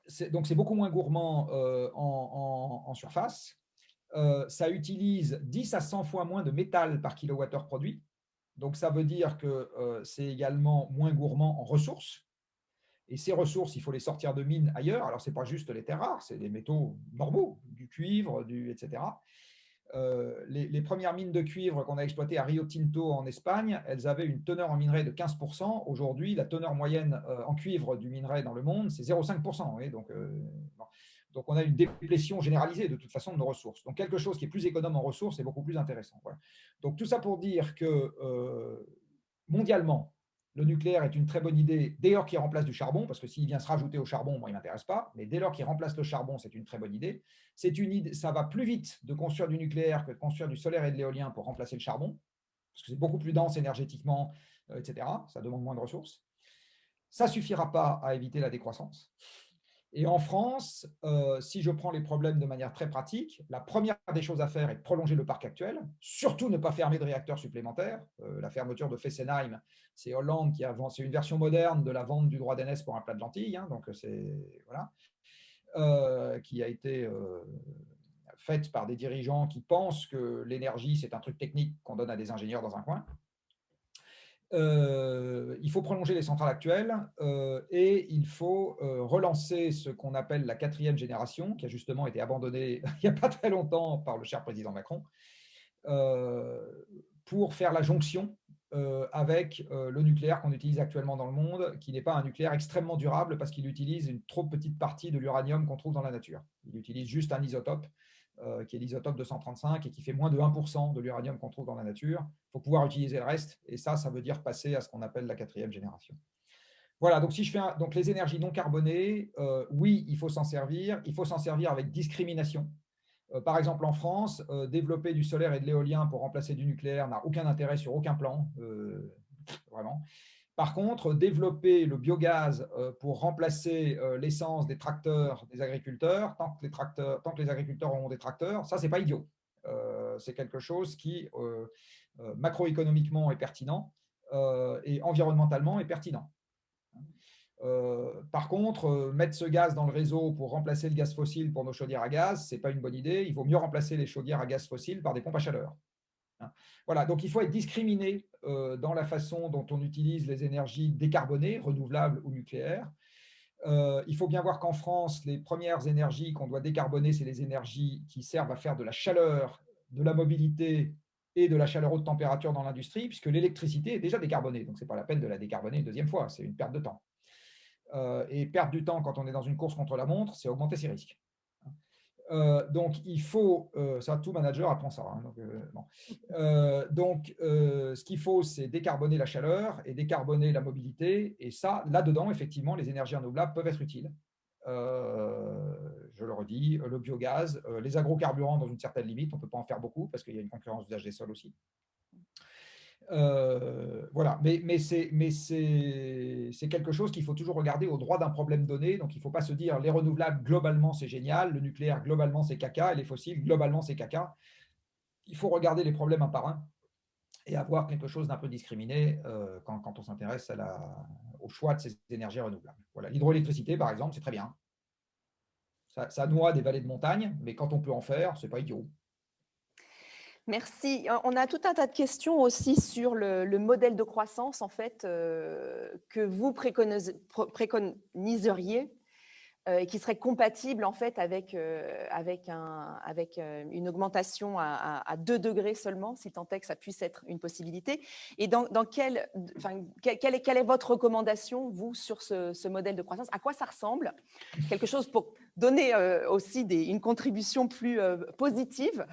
Speaker 1: c'est beaucoup moins gourmand en surface. Ça utilise 10 à 100 fois moins de métal par kilowattheure produit. Donc, ça veut dire que c'est également moins gourmand en ressources. Et ces ressources, il faut les sortir de mines ailleurs. Alors, ce n'est pas juste les terres rares, c'est des métaux normaux, du cuivre, etc. Les premières mines de cuivre qu'on a exploitées à Rio Tinto en Espagne, elles avaient une teneur en minerai de 15%. Aujourd'hui, la teneur moyenne en cuivre du minerai dans le monde, c'est 0,5%. Donc, on a une déplétion généralisée de toute façon de nos ressources. Donc, quelque chose qui est plus économe en ressources est beaucoup plus intéressant. Voilà. Donc, tout ça pour dire que mondialement, le nucléaire est une très bonne idée dès lors qu'il remplace du charbon, parce que s'il vient se rajouter au charbon, moi, il ne m'intéresse pas, mais dès lors qu'il remplace le charbon, c'est une très bonne idée. Ça va plus vite de construire du nucléaire que de construire du solaire et de l'éolien pour remplacer le charbon, parce que c'est beaucoup plus dense énergétiquement, etc. Ça demande moins de ressources. Ça ne suffira pas à éviter la décroissance. Et en France, si je prends les problèmes de manière très pratique, la première des choses à faire est de prolonger le parc actuel, surtout ne pas fermer de réacteurs supplémentaires. La fermeture de Fessenheim, c'est Hollande qui a c'est une version moderne de la vente du droit d'aînesse pour un plat de lentilles, hein, donc c'est voilà, qui a été faite par des dirigeants qui pensent que l'énergie c'est un truc technique qu'on donne à des ingénieurs dans un coin. Il faut prolonger les centrales actuelles et il faut relancer ce qu'on appelle la 4e génération, qui a justement été abandonnée il n'y a pas très longtemps par le cher président Macron, pour faire la jonction avec le nucléaire qu'on utilise actuellement dans le monde, qui n'est pas un nucléaire extrêmement durable parce qu'il utilise une trop petite partie de l'uranium qu'on trouve dans la nature. Il utilise juste un isotope qui est l'isotope 235 et qui fait moins de 1% de l'uranium qu'on trouve dans la nature. Il faut pouvoir utiliser le reste et ça veut dire passer à ce qu'on appelle la 4e génération. Voilà, donc si je fais donc les énergies non carbonées, oui, il faut s'en servir avec discrimination. Par exemple, en France, développer du solaire et de l'éolien pour remplacer du nucléaire n'a aucun intérêt sur aucun plan, vraiment. Par contre, développer le biogaz pour remplacer l'essence des tracteurs des agriculteurs, tant que les agriculteurs auront des tracteurs, ça, c'est pas idiot. C'est quelque chose qui, macroéconomiquement, est pertinent et environnementalement est pertinent. Par contre, mettre ce gaz dans le réseau pour remplacer le gaz fossile pour nos chaudières à gaz, ce n'est pas une bonne idée. Il vaut mieux remplacer les chaudières à gaz fossile par des pompes à chaleur. Voilà, donc il faut être discriminé dans la façon dont on utilise les énergies décarbonées, renouvelables ou nucléaires. Il faut bien voir qu'en France, les premières énergies qu'on doit décarboner, c'est les énergies qui servent à faire de la chaleur, de la mobilité et de la chaleur haute température dans l'industrie, puisque l'électricité est déjà décarbonée. Donc, ce n'est pas la peine de la décarboner une deuxième fois, c'est une perte de temps. Et perdre du temps quand on est dans une course contre la montre, c'est augmenter ses risques. Donc, il faut, ça, tout manager apprend ça. Hein, donc, ce qu'il faut, c'est décarboner la chaleur et décarboner la mobilité. Et ça, là-dedans, effectivement, les énergies renouvelables peuvent être utiles. Je le redis, le biogaz, les agrocarburants dans une certaine limite, on ne peut pas en faire beaucoup parce qu'il y a une concurrence d'usage des sols aussi. Voilà, mais c'est quelque chose qu'il faut toujours regarder au droit d'un problème donné. Donc, il ne faut pas se dire les renouvelables, globalement, c'est génial, le nucléaire, globalement, c'est caca, et les fossiles, globalement, c'est caca. Il faut regarder les problèmes un par un et avoir quelque chose d'un peu discriminé quand on s'intéresse au choix de ces énergies renouvelables. Voilà. L'hydroélectricité, par exemple, c'est très bien. Ça noie des vallées de montagne, mais quand on peut en faire, ce n'est pas idiot.
Speaker 3: Merci. On a tout un tas de questions aussi sur le modèle de croissance en fait que vous préconiseriez et qui serait compatible en fait avec une augmentation à 2 degrés seulement, si tant est que ça puisse être une possibilité. Et quelle est votre recommandation, vous, sur ce modèle de croissance? À quoi ça ressemble? Quelque chose pour donner aussi une contribution plus positive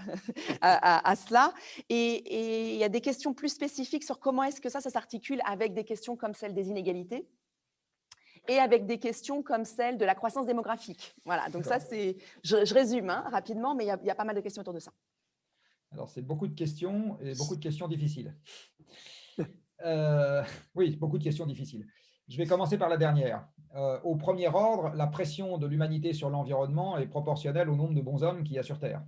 Speaker 3: à cela. Et il y a des questions plus spécifiques sur comment est-ce que ça s'articule avec des questions comme celle des inégalités et avec des questions comme celle de la croissance démographique. Voilà, donc ça, je résume rapidement, mais il y a pas mal de questions autour de ça.
Speaker 1: Alors, c'est beaucoup de questions et beaucoup de questions difficiles. Oui, beaucoup de questions difficiles. Je vais commencer par la dernière. Au premier ordre, la pression de l'humanité sur l'environnement est proportionnelle au nombre de bonshommes qu'il y a sur Terre.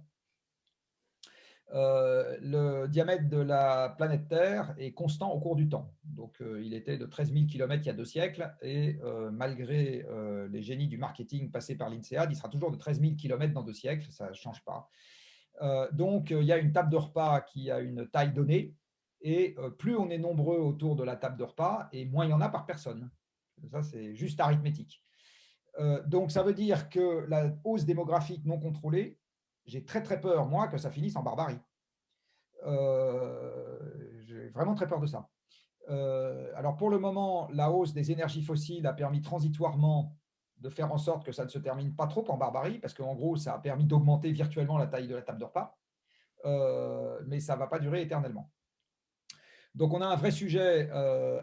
Speaker 1: Le diamètre de la planète Terre est constant au cours du temps. Donc, il était de 13 000 km il y a 2 siècles et malgré les génies du marketing passés par l'INSEAD, il sera toujours de 13 000 km dans 2 siècles, ça ne change pas. Donc, il y a une table de repas qui a une taille donnée et plus on est nombreux autour de la table de repas et moins il y en a par personne. Ça, c'est juste arithmétique. Donc, ça veut dire que la hausse démographique non contrôlée, j'ai très très peur, moi, que ça finisse en barbarie. J'ai vraiment très peur de ça. Alors, pour le moment, la hausse des énergies fossiles a permis transitoirement de faire en sorte que ça ne se termine pas trop en barbarie, parce qu'en gros, ça a permis d'augmenter virtuellement la taille de la table de repas, mais ça ne va pas durer éternellement. Donc, on a un vrai sujet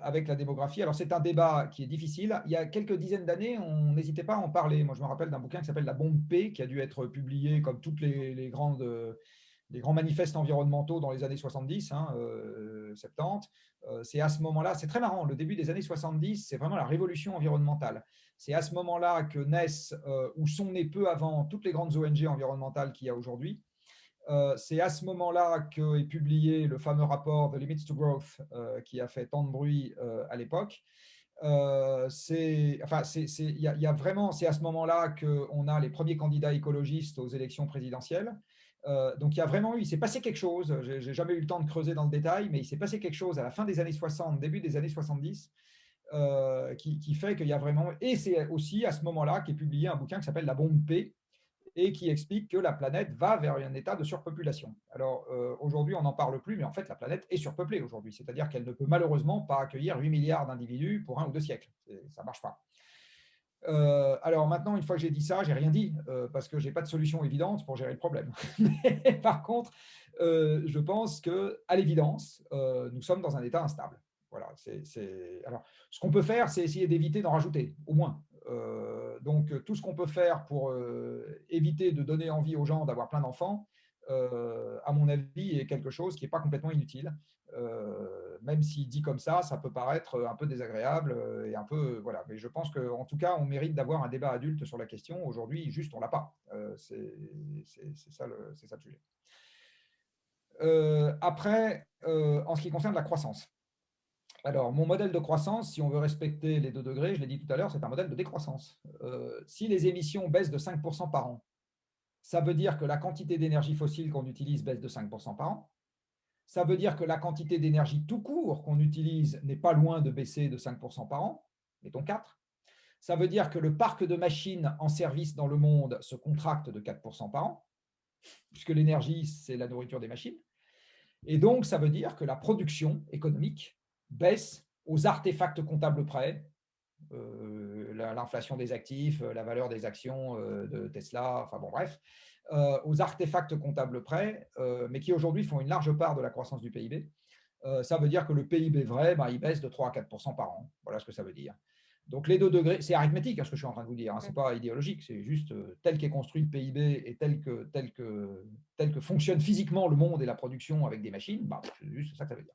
Speaker 1: avec la démographie. Alors, c'est un débat qui est difficile. Il y a quelques dizaines d'années, on n'hésitait pas à en parler. Moi, je me rappelle d'un bouquin qui s'appelle La bombe P, qui a dû être publié comme toutes les grands manifestes environnementaux dans les années 70, 70. C'est à ce moment-là, c'est très marrant, le début des années 70, c'est vraiment la révolution environnementale. C'est à ce moment-là que naissent ou sont nées peu avant toutes les grandes ONG environnementales qu'il y a aujourd'hui. C'est à ce moment-là qu'est publié le fameux rapport The Limits to Growth qui a fait tant de bruit à l'époque. C'est à ce moment-là qu'on a les premiers candidats écologistes aux élections présidentielles. Donc, il y a vraiment eu, il s'est passé quelque chose, je n'ai jamais eu le temps de creuser dans le détail, mais il s'est passé quelque chose à la fin des années 60, début des années 70, qui fait qu'il y a vraiment… Et c'est aussi à ce moment-là qu'est publié un bouquin qui s'appelle La bombe P, et qui explique que la planète va vers un état de surpopulation. Alors, aujourd'hui, on n'en parle plus, mais en fait, la planète est surpeuplée aujourd'hui. C'est-à-dire qu'elle ne peut malheureusement pas accueillir 8 milliards d'individus pour 1 ou 2 siècles. Ça ne marche pas. Alors maintenant, une fois que j'ai dit ça, j'ai rien dit, parce que je n'ai pas de solution évidente pour gérer le problème. Mais par contre, je pense qu'à l'évidence, nous sommes dans un état instable. Voilà, Alors, ce qu'on peut faire, c'est essayer d'éviter d'en rajouter, au moins. Donc, tout ce qu'on peut faire pour éviter de donner envie aux gens d'avoir plein d'enfants, à mon avis, est quelque chose qui n'est pas complètement inutile. Même si dit comme ça peut paraître un peu désagréable et un peu… Voilà. Mais je pense qu'en tout cas, on mérite d'avoir un débat adulte sur la question. Aujourd'hui, juste, on ne l'a pas. C'est ça le sujet. Après, en ce qui concerne la croissance. Alors, mon modèle de croissance, si on veut respecter les 2 degrés, je l'ai dit tout à l'heure, c'est un modèle de décroissance. Si les émissions baissent de 5% par an, ça veut dire que la quantité d'énergie fossile qu'on utilise baisse de 5% par an. Ça veut dire que la quantité d'énergie tout court qu'on utilise n'est pas loin de baisser de 5% par an, mettons 4. Ça veut dire que le parc de machines en service dans le monde se contracte de 4% par an, puisque l'énergie, c'est la nourriture des machines. Et donc, ça veut dire que la production économique baisse aux artefacts comptables près, l'inflation des actifs, la valeur des actions de Tesla, enfin bon, bref, aux artefacts comptables près, mais qui aujourd'hui font une large part de la croissance du PIB. Ça veut dire que le PIB vrai, il baisse de 3 à 4% par an. Voilà ce que ça veut dire. Donc, les 2 degrés, c'est arithmétique, ce que je suis en train de vous dire, ce n'est pas idéologique, c'est juste tel qu'est construit le PIB et tel que fonctionne physiquement le monde et la production avec des machines, c'est juste ça que ça veut dire.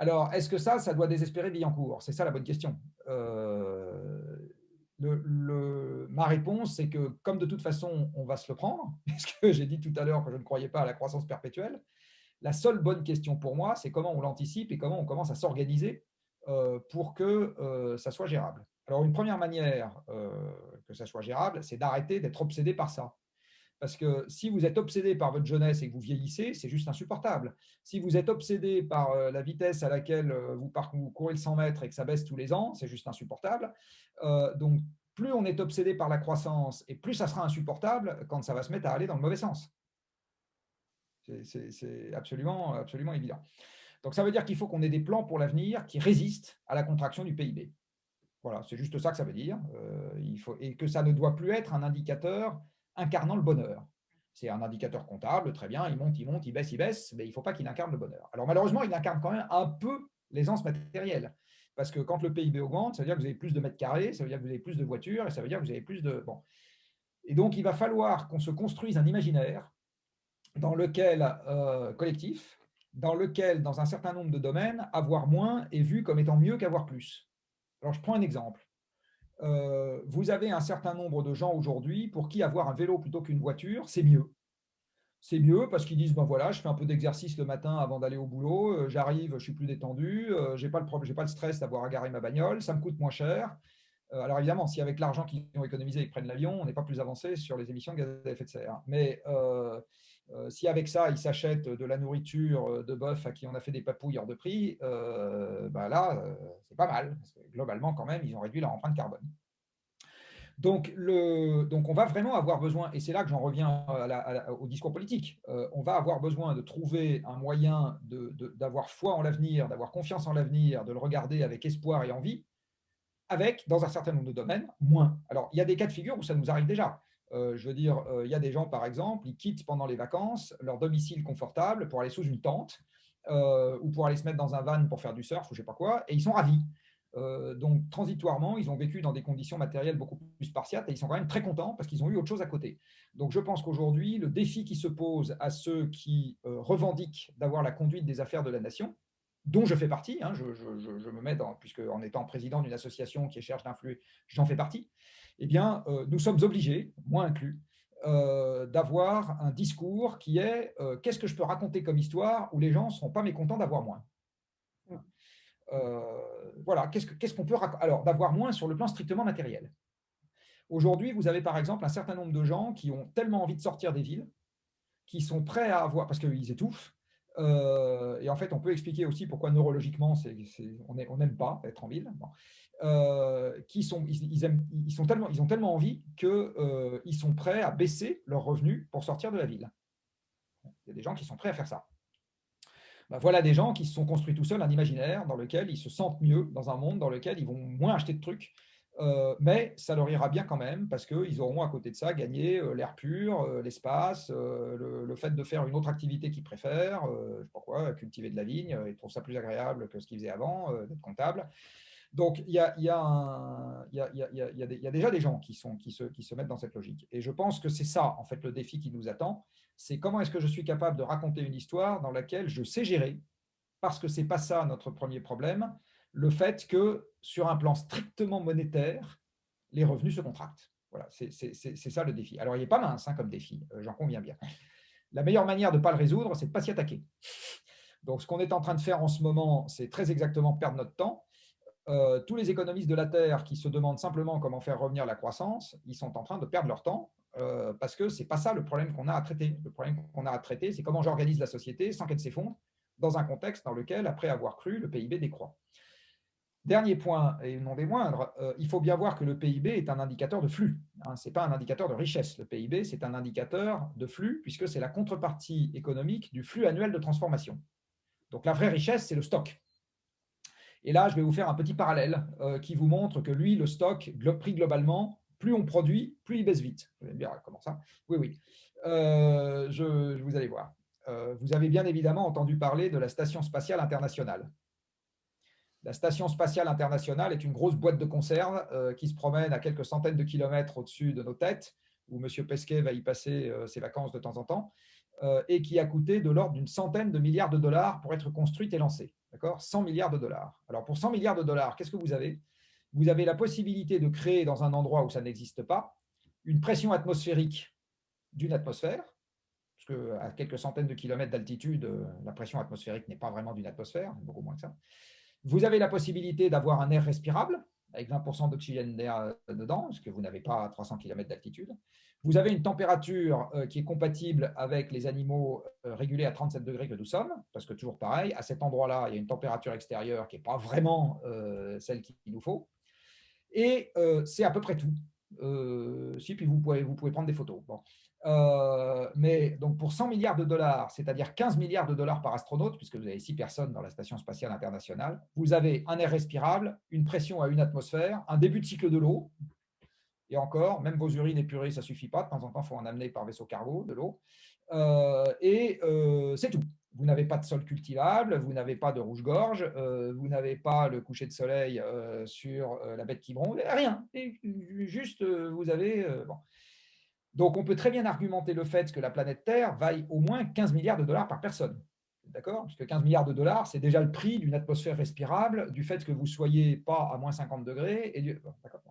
Speaker 1: Alors, est-ce que ça doit désespérer Billancourt? C'est ça la bonne question. Ma réponse, c'est que comme de toute façon, on va se le prendre, puisque j'ai dit tout à l'heure que je ne croyais pas à la croissance perpétuelle, la seule bonne question pour moi, c'est comment on l'anticipe et comment on commence à s'organiser pour que ça soit gérable. Alors, une première manière que ça soit gérable, c'est d'arrêter d'être obsédé par ça. Parce que si vous êtes obsédé par votre jeunesse et que vous vieillissez, c'est juste insupportable. Si vous êtes obsédé par la vitesse à laquelle vous courez le 100 mètres et que ça baisse tous les ans, c'est juste insupportable. Donc, plus on est obsédé par la croissance et plus ça sera insupportable quand ça va se mettre à aller dans le mauvais sens. C'est absolument, absolument évident. Donc, ça veut dire qu'il faut qu'on ait des plans pour l'avenir qui résistent à la contraction du PIB. Voilà, c'est juste ça que ça veut dire. Et que ça ne doit plus être un indicateur incarnant le bonheur. C'est un indicateur comptable, très bien, il monte, il baisse, mais il ne faut pas qu'il incarne le bonheur. Alors malheureusement, il incarne quand même un peu l'aisance matérielle. Parce que quand le PIB augmente, ça veut dire que vous avez plus de mètres carrés, ça veut dire que vous avez plus de voitures, et ça veut dire que vous avez plus de… Bon. Et donc, il va falloir qu'on se construise un imaginaire dans lequel, collectif, dans lequel, dans un certain nombre de domaines, avoir moins est vu comme étant mieux qu'avoir plus. Alors, je prends un exemple. Vous avez un certain nombre de gens aujourd'hui pour qui avoir un vélo plutôt qu'une voiture, c'est mieux. C'est mieux parce qu'ils disent, ben voilà, je fais un peu d'exercice le matin avant d'aller au boulot, j'arrive, je suis plus détendu, je n'ai pas le stress d'avoir à garer ma bagnole, ça me coûte moins cher. Alors évidemment, si avec l'argent qu'ils ont économisé, ils prennent l'avion, on n'est pas plus avancé sur les émissions de gaz à effet de serre. Mais si avec ça, ils s'achètent de la nourriture de bœuf à qui on a fait des papouilles hors de prix, ben là, c'est pas mal. Parce que globalement, quand même, ils ont réduit leur empreinte carbone. Donc, on va vraiment avoir besoin, et c'est là que j'en reviens au discours politique, on va avoir besoin de trouver un moyen d'avoir foi en l'avenir, d'avoir confiance en l'avenir, de le regarder avec espoir et envie, avec, dans un certain nombre de domaines, moins. Alors, il y a des cas de figure où ça nous arrive déjà. Je veux dire, il y a des gens, par exemple, ils quittent pendant les vacances leur domicile confortable pour aller sous une tente ou pour aller se mettre dans un van pour faire du surf ou je ne sais pas quoi, et ils sont ravis. Donc, transitoirement, ils ont vécu dans des conditions matérielles beaucoup plus spartiates et ils sont quand même très contents parce qu'ils ont eu autre chose à côté. Donc, je pense qu'aujourd'hui, le défi qui se pose à ceux qui revendiquent d'avoir la conduite des affaires de la nation, dont je fais partie, hein, je me mets dans, puisque en étant président d'une association qui cherche d'influer, j'en fais partie, eh bien, nous sommes obligés, moi inclus, d'avoir un discours qui est qu'est-ce que je peux raconter comme histoire où les gens ne seront pas mécontents d'avoir moins. Voilà, qu'est-ce qu'on peut raconter? Alors, d'avoir moins sur le plan strictement matériel. Aujourd'hui, vous avez par exemple un certain nombre de gens qui ont tellement envie de sortir des villes, qui sont prêts à avoir, parce qu'ils étouffent, et en fait, on peut expliquer aussi pourquoi neurologiquement, on n'aime pas être en ville. Bon. Ils ont tellement envie qu'ils sont prêts à baisser leurs revenus pour sortir de la ville. Il y a des gens qui sont prêts à faire ça. Ben voilà des gens qui se sont construits tout seuls un imaginaire dans lequel ils se sentent mieux dans un monde dans lequel ils vont moins acheter de trucs, mais ça leur ira bien quand même parce qu'ils auront à côté de ça gagné l'air pur, l'espace, le fait de faire une autre activité qu'ils préfèrent, je ne sais pas quoi, cultiver de la vigne, ils trouvent ça plus agréable que ce qu'ils faisaient avant, d'être comptable. Donc, il y a déjà des gens qui se mettent dans cette logique. Et je pense que c'est ça, en fait, le défi qui nous attend. C'est comment est-ce que je suis capable de raconter une histoire dans laquelle je sais gérer, parce que ce n'est pas ça notre premier problème, le fait que, sur un plan strictement monétaire, les revenus se contractent. Voilà, c'est ça le défi. Alors, il n'est pas mince hein, comme défi, j'en conviens bien. La meilleure manière de ne pas le résoudre, c'est de ne pas s'y attaquer. Donc, ce qu'on est en train de faire en ce moment, c'est très exactement perdre notre temps. Tous les économistes de la Terre qui se demandent simplement comment faire revenir la croissance, ils sont en train de perdre leur temps parce que ce n'est pas ça le problème qu'on a à traiter. Le problème qu'on a à traiter, c'est comment j'organise la société sans qu'elle s'effondre dans un contexte dans lequel, après avoir cru, le PIB décroît. Dernier point, et non des moindres, il faut bien voir que le PIB est un indicateur de flux. Hein, ce n'est pas un indicateur de richesse. Le PIB, c'est un indicateur de flux puisque c'est la contrepartie économique du flux annuel de transformation. Donc la vraie richesse, c'est le stock. Et là, je vais vous faire un petit parallèle qui vous montre que lui, le stock, pris globalement, plus on produit, plus il baisse vite. Vous allez me dire, comment ça? Oui, oui. Vous allez voir. Vous avez bien évidemment entendu parler de la Station spatiale internationale. La Station spatiale internationale est une grosse boîte de conserve qui se promène à quelques centaines de kilomètres au-dessus de nos têtes, où M. Pesquet va y passer ses vacances de temps en temps, et qui a coûté de l'ordre d'une centaine de milliards de dollars pour être construite et lancée. D'accord ? 100 milliards de dollars. Alors, pour 100 milliards de dollars, qu'est-ce que vous avez ? Vous avez la possibilité de créer dans un endroit où ça n'existe pas une pression atmosphérique d'une atmosphère, parce qu'à quelques centaines de kilomètres d'altitude, la pression atmosphérique n'est pas vraiment d'une atmosphère, beaucoup moins que ça. Vous avez la possibilité d'avoir un air respirable, avec 20% d'oxygène d'air dedans, parce que vous n'avez pas 300 km d'altitude. Vous avez une température qui est compatible avec les animaux régulés à 37 degrés que nous sommes, parce que toujours pareil, à cet endroit-là, il y a une température extérieure qui n'est pas vraiment celle qu'il nous faut. Et c'est à peu près tout. Si, puis vous pouvez prendre des photos. Bon. Mais donc pour 100 milliards de dollars, c'est-à-dire 15 milliards de dollars par astronaute, puisque vous avez 6 personnes dans la Station spatiale internationale, vous avez un air respirable, une pression à une atmosphère, un début de cycle de l'eau, et encore, même vos urines épurées, ça ne suffit pas. De temps en temps, il faut en amener par vaisseau cargo de l'eau. C'est tout. Vous n'avez pas de sol cultivable, vous n'avez pas de rouge-gorge, vous n'avez pas le coucher de soleil sur la baie de Quiberon, rien. Et juste, vous avez… bon. Donc, on peut très bien argumenter le fait que la planète Terre vaille au moins 15 milliards de dollars par personne. D'accord ? Parce que 15 milliards de dollars, c'est déjà le prix d'une atmosphère respirable, du fait que vous ne soyez pas à moins 50 degrés. Bon, d'accord.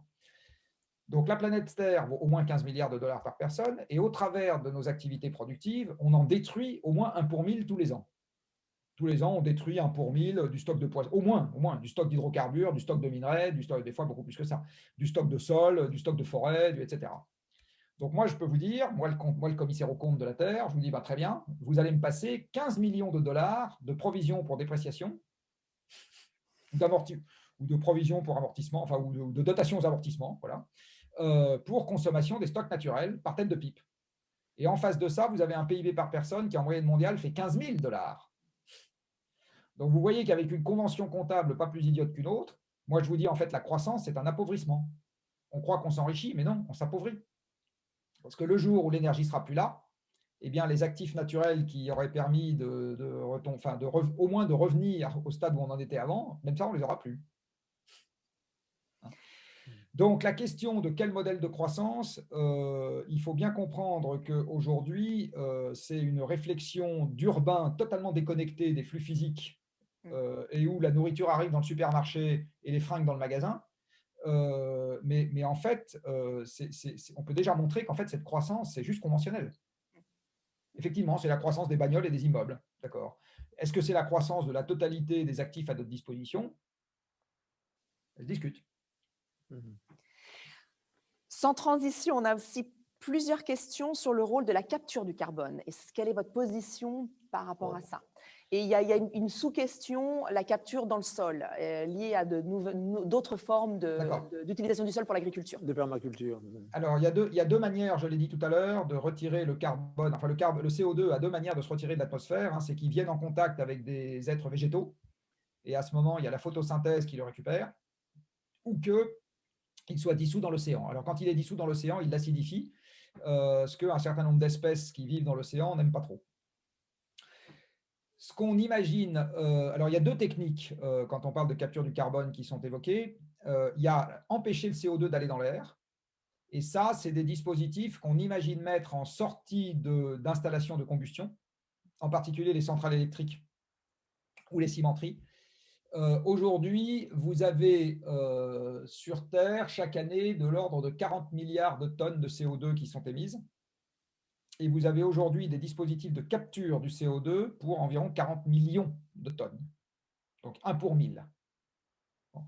Speaker 1: Donc, la planète Terre vaut au moins 15 milliards de dollars par personne, et au travers de nos activités productives, on en détruit au moins 1 pour 1000 tous les ans. Tous les ans, on détruit 1 pour 1000 du stock de poissons, au moins, du stock d'hydrocarbures, du stock de minerais, du stock, des fois beaucoup plus que ça, du stock de sol, du stock de forêt, etc. Donc, moi, je peux vous dire, moi, le commissaire aux comptes de la Terre, je vous dis, bah, très bien, vous allez me passer 15 millions de dollars de provisions pour dépréciation, ou de provisions pour amortissement, enfin, ou de dotations aux amortissements, voilà. Pour consommation des stocks naturels par tête de pipe. Et en face de ça, vous avez un PIB par personne qui, en moyenne mondiale, fait 15 000 dollars. Donc, vous voyez qu'avec une convention comptable pas plus idiote qu'une autre, moi, je vous dis, en fait, la croissance, c'est un appauvrissement. On croit qu'on s'enrichit, mais non, on s'appauvrit. Parce que le jour où l'énergie ne sera plus là, eh bien, les actifs naturels qui auraient permis au moins de revenir au stade où on en était avant, même ça, on ne les aura plus. Donc, la question de quel modèle de croissance, il faut bien comprendre qu'aujourd'hui, c'est une réflexion d'urbain totalement déconnecté des flux physiques et où la nourriture arrive dans le supermarché et les fringues dans le magasin. Mais en fait, on peut déjà montrer qu'en fait, cette croissance, c'est juste conventionnel. Effectivement, c'est la croissance des bagnoles et des immeubles. D'accord. Est-ce que c'est la croissance de la totalité des actifs à notre disposition ? Elle se discute.
Speaker 3: Sans transition, on a aussi plusieurs questions sur le rôle de la capture du carbone. Quelle est votre position par rapport à ça ? Et il y a une sous-question, la capture dans le sol, liée à d'autres formes d'utilisation du sol pour l'agriculture.
Speaker 2: De permaculture.
Speaker 1: Alors, il y a deux manières, je l'ai dit tout à l'heure, de retirer le carbone. Enfin, le CO2 a deux manières de se retirer de l'atmosphère. Hein, c'est qu'ils viennent en contact avec des êtres végétaux. Et à ce moment, il y a la photosynthèse qui le récupère. Ou qu'il soit dissous dans l'océan. Alors, quand il est dissous dans l'océan, il l'acidifie, ce qu'un certain nombre d'espèces qui vivent dans l'océan n'aiment pas trop. Ce qu'on imagine, alors il y a deux techniques quand on parle de capture du carbone qui sont évoquées. Il y a empêcher le CO2 d'aller dans l'air. Et ça, c'est des dispositifs qu'on imagine mettre en sortie d'installations de combustion, en particulier les centrales électriques ou les cimenteries. Aujourd'hui, vous avez sur Terre chaque année de l'ordre de 40 milliards de tonnes de CO2 qui sont émises. Et vous avez aujourd'hui des dispositifs de capture du CO2 pour environ 40 millions de tonnes. Donc 1 pour 1000. Bon.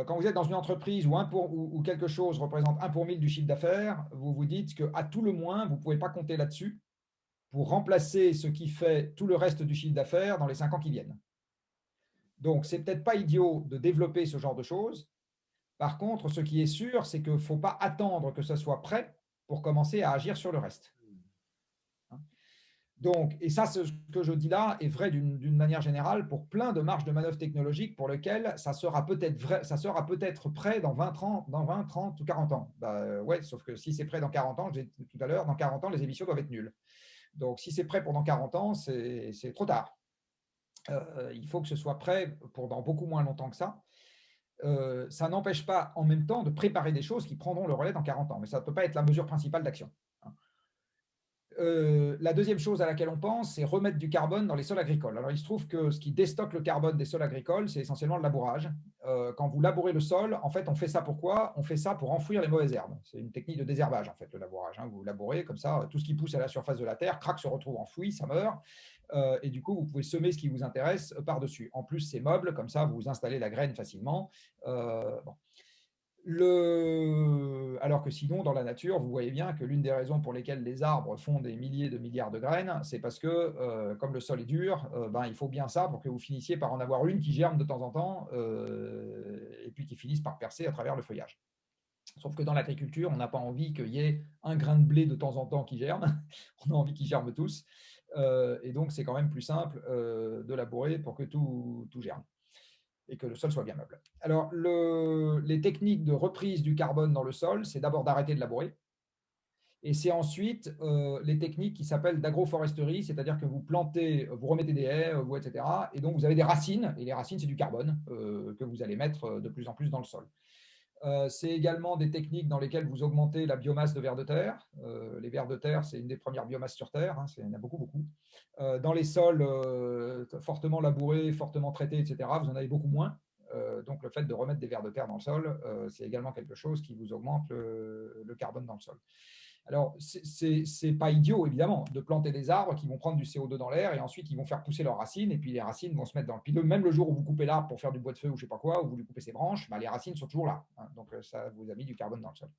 Speaker 1: Quand vous êtes dans une entreprise où quelque chose représente 1 pour 1000 du chiffre d'affaires, vous vous dites qu'à tout le moins, vous ne pouvez pas compter là-dessus pour remplacer ce qui fait tout le reste du chiffre d'affaires dans les 5 ans qui viennent. Donc, ce n'est peut-être pas idiot de développer ce genre de choses. Par contre, ce qui est sûr, c'est qu'il ne faut pas attendre que ça soit prêt pour commencer à agir sur le reste. Donc, et ça, ce que je dis là est vrai d'une manière générale pour plein de marges de manœuvre technologiques pour lesquelles ça sera peut-être prêt dans 20, 30 ou 40 ans. Ouais, sauf que si c'est prêt dans 40 ans, j'ai dit tout à l'heure, dans 40 ans, les émissions doivent être nulles. Donc, si c'est prêt pour dans 40 ans, c'est trop tard. Il faut que ce soit prêt pour dans beaucoup moins longtemps que ça. Ça n'empêche pas en même temps de préparer des choses qui prendront le relais dans 40 ans. Mais ça ne peut pas être la mesure principale d'action. La deuxième chose à laquelle on pense, c'est remettre du carbone dans les sols agricoles. Alors, il se trouve que ce qui déstocke le carbone des sols agricoles, c'est essentiellement le labourage. Quand vous labourez le sol, en fait, on fait ça pourquoi? On fait ça pour enfouir les mauvaises herbes. C'est une technique de désherbage, en fait, le labourage. Vous labourez comme ça, tout ce qui pousse à la surface de la terre, crac, se retrouve enfoui, ça meurt. Et du coup, vous pouvez semer ce qui vous intéresse par-dessus. En plus, c'est meuble, comme ça, vous installez la graine facilement. Bon. Alors que sinon, dans la nature, vous voyez bien que l'une des raisons pour lesquelles les arbres font des milliers de milliards de graines, c'est parce que, comme le sol est dur, il faut bien ça pour que vous finissiez par en avoir une qui germe de temps en temps, et puis qui finisse par percer à travers le feuillage. Sauf que dans l'agriculture, on n'a pas envie qu'il y ait un grain de blé de temps en temps qui germe, on a envie qu'ils germent tous, et donc c'est quand même plus simple de labourer pour que tout germe et que le sol soit bien meuble. Alors, les techniques de reprise du carbone dans le sol, c'est d'abord d'arrêter de labourer. Et c'est ensuite les techniques qui s'appellent d'agroforesterie, c'est-à-dire que vous plantez, vous remettez des haies, etc. Et donc, vous avez des racines, et les racines, c'est du carbone que vous allez mettre de plus en plus dans le sol. C'est également des techniques dans lesquelles vous augmentez la biomasse de vers de terre. Les vers de terre, c'est une des premières biomasses sur Terre, hein, il y en a beaucoup, beaucoup. Dans les sols fortement labourés, fortement traités, etc., vous en avez beaucoup moins. Donc, le fait de remettre des vers de terre dans le sol, c'est également quelque chose qui vous augmente le carbone dans le sol. Alors, c'est pas idiot, évidemment, de planter des arbres qui vont prendre du CO2 dans l'air et ensuite ils vont faire pousser leurs racines et puis les racines vont se mettre dans le pileux. Même le jour où vous coupez l'arbre pour faire du bois de feu ou je sais pas quoi, ou vous lui coupez ses branches, les racines sont toujours là, hein. Donc, ça vous a mis du carbone dans le sol.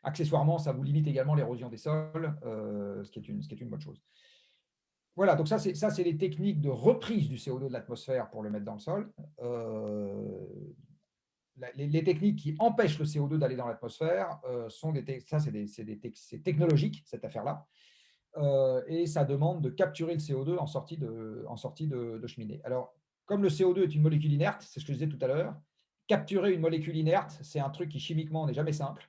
Speaker 1: Accessoirement, ça vous limite également l'érosion des sols, ce qui est une bonne chose. Voilà, donc ça, c'est les techniques de reprise du CO2 de l'atmosphère pour le mettre dans le sol. Les techniques qui empêchent le CO2 d'aller dans l'atmosphère c'est technologique, cette affaire-là. Et ça demande de capturer le CO2 en sortie de cheminée. Alors, comme le CO2 est une molécule inerte, c'est ce que je disais tout à l'heure, capturer une molécule inerte, c'est un truc qui chimiquement n'est jamais simple.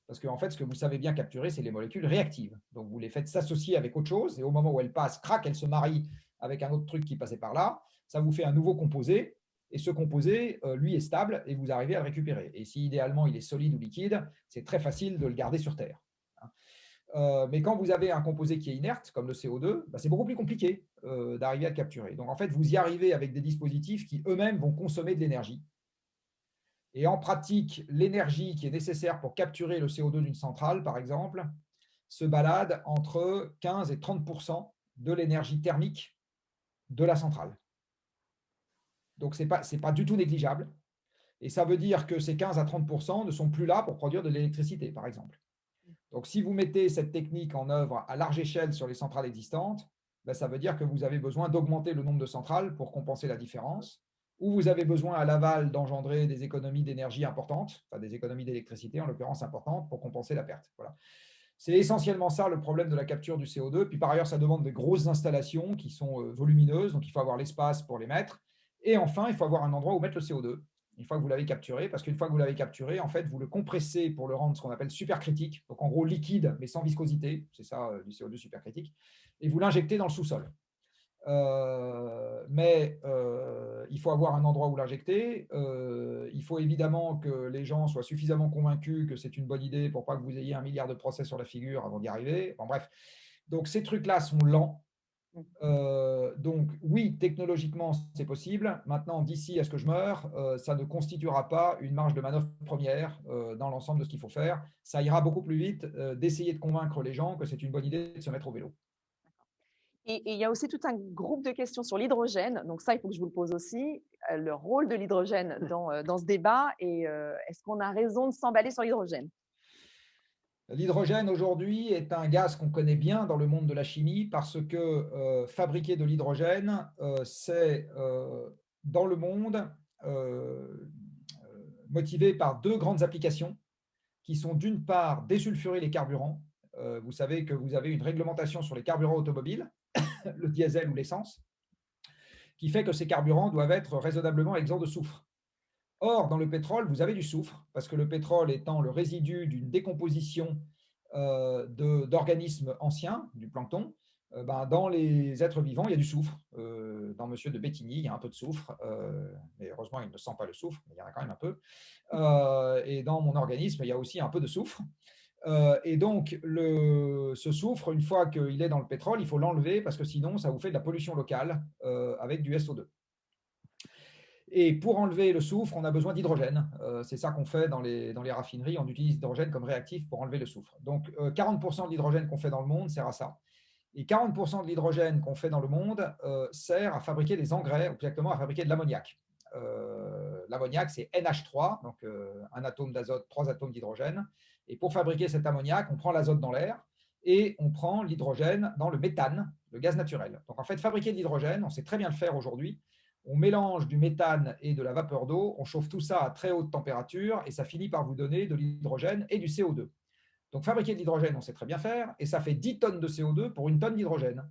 Speaker 1: Parce qu'en fait, ce que vous savez bien capturer, c'est les molécules réactives. Donc, vous les faites s'associer avec autre chose, et au moment où elles passent, crac, elles se marient avec un autre truc qui passait par là. Ça vous fait un nouveau composé, et ce composé, lui, est stable, et vous arrivez à le récupérer. Et si idéalement il est solide ou liquide, c'est très facile de le garder sur Terre. Mais quand vous avez un composé qui est inerte, comme le CO2, c'est beaucoup plus compliqué d'arriver à le capturer. Donc, en fait, vous y arrivez avec des dispositifs qui eux-mêmes vont consommer de l'énergie. Et en pratique, l'énergie qui est nécessaire pour capturer le CO2 d'une centrale, par exemple, se balade entre 15 et 30% de l'énergie thermique de la centrale. Donc, ce n'est pas du tout négligeable. Et ça veut dire que ces 15 à 30% ne sont plus là pour produire de l'électricité, par exemple. Donc, si vous mettez cette technique en œuvre à large échelle sur les centrales existantes, ça veut dire que vous avez besoin d'augmenter le nombre de centrales pour compenser la différence, ou vous avez besoin à l'aval d'engendrer des économies d'énergie importantes, enfin des économies d'électricité en l'occurrence importantes, pour compenser la perte. Voilà. C'est essentiellement ça le problème de la capture du CO2. Puis par ailleurs, ça demande des grosses installations qui sont volumineuses, donc il faut avoir l'espace pour les mettre. Et enfin, il faut avoir un endroit où mettre le CO2 une fois que vous l'avez capturé, parce qu'une fois que vous l'avez capturé, en fait, vous le compressez pour le rendre ce qu'on appelle supercritique, donc en gros liquide, mais sans viscosité, c'est ça du CO2 supercritique, et vous l'injectez dans le sous-sol. Mais il faut avoir un endroit où l'injecter. Il faut évidemment que les gens soient suffisamment convaincus que c'est une bonne idée pour pas que vous ayez 1 milliard de procès sur la figure avant d'y arriver. Enfin, bref, donc ces trucs-là sont lents. Donc oui, technologiquement, c'est possible. Maintenant, d'ici à ce que je meure, ça ne constituera pas une marge de manœuvre première dans l'ensemble de ce qu'il faut faire. Ça ira beaucoup plus vite d'essayer de convaincre les gens que c'est une bonne idée de se mettre au vélo.
Speaker 3: Et il y a aussi tout un groupe de questions sur l'hydrogène. Donc ça, il faut que je vous le pose aussi. Le rôle de l'hydrogène dans ce débat et est-ce qu'on a raison de s'emballer sur l'hydrogène?
Speaker 1: L'hydrogène aujourd'hui est un gaz qu'on connaît bien dans le monde de la chimie parce que fabriquer de l'hydrogène, c'est dans le monde motivé par deux grandes applications qui sont d'une part désulfurer les carburants. Vous savez que vous avez une réglementation sur les carburants automobiles, le diesel ou l'essence, qui fait que ces carburants doivent être raisonnablement exempts de soufre. Or, dans le pétrole, vous avez du soufre, parce que le pétrole étant le résidu d'une décomposition d'organismes anciens, du plancton, dans les êtres vivants, il y a du soufre. Dans Monsieur de Bétigny, il y a un peu de soufre, mais heureusement, il ne sent pas le soufre, mais il y en a quand même un peu. Et dans mon organisme, il y a aussi un peu de soufre. Et donc, ce soufre, une fois qu'il est dans le pétrole, il faut l'enlever parce que sinon, ça vous fait de la pollution locale avec du SO2. Et pour enlever le soufre, on a besoin d'hydrogène. C'est ça qu'on fait dans les raffineries. On utilise l'hydrogène comme réactif pour enlever le soufre. Donc, 40% de l'hydrogène qu'on fait dans le monde sert à ça. Et 40% de l'hydrogène qu'on fait dans le monde sert à fabriquer des engrais, ou exactement à fabriquer de l'ammoniac. L'ammoniac, c'est NH3, donc un atome d'azote, 3 atomes d'hydrogène. Et pour fabriquer cet ammoniac, on prend l'azote dans l'air et on prend l'hydrogène dans le méthane, le gaz naturel. Donc en fait, fabriquer de l'hydrogène, on sait très bien le faire aujourd'hui. On mélange du méthane et de la vapeur d'eau, on chauffe tout ça à très haute température et ça finit par vous donner de l'hydrogène et du CO2. Donc fabriquer de l'hydrogène, on sait très bien faire et ça fait 10 tonnes de CO2 pour une tonne d'hydrogène.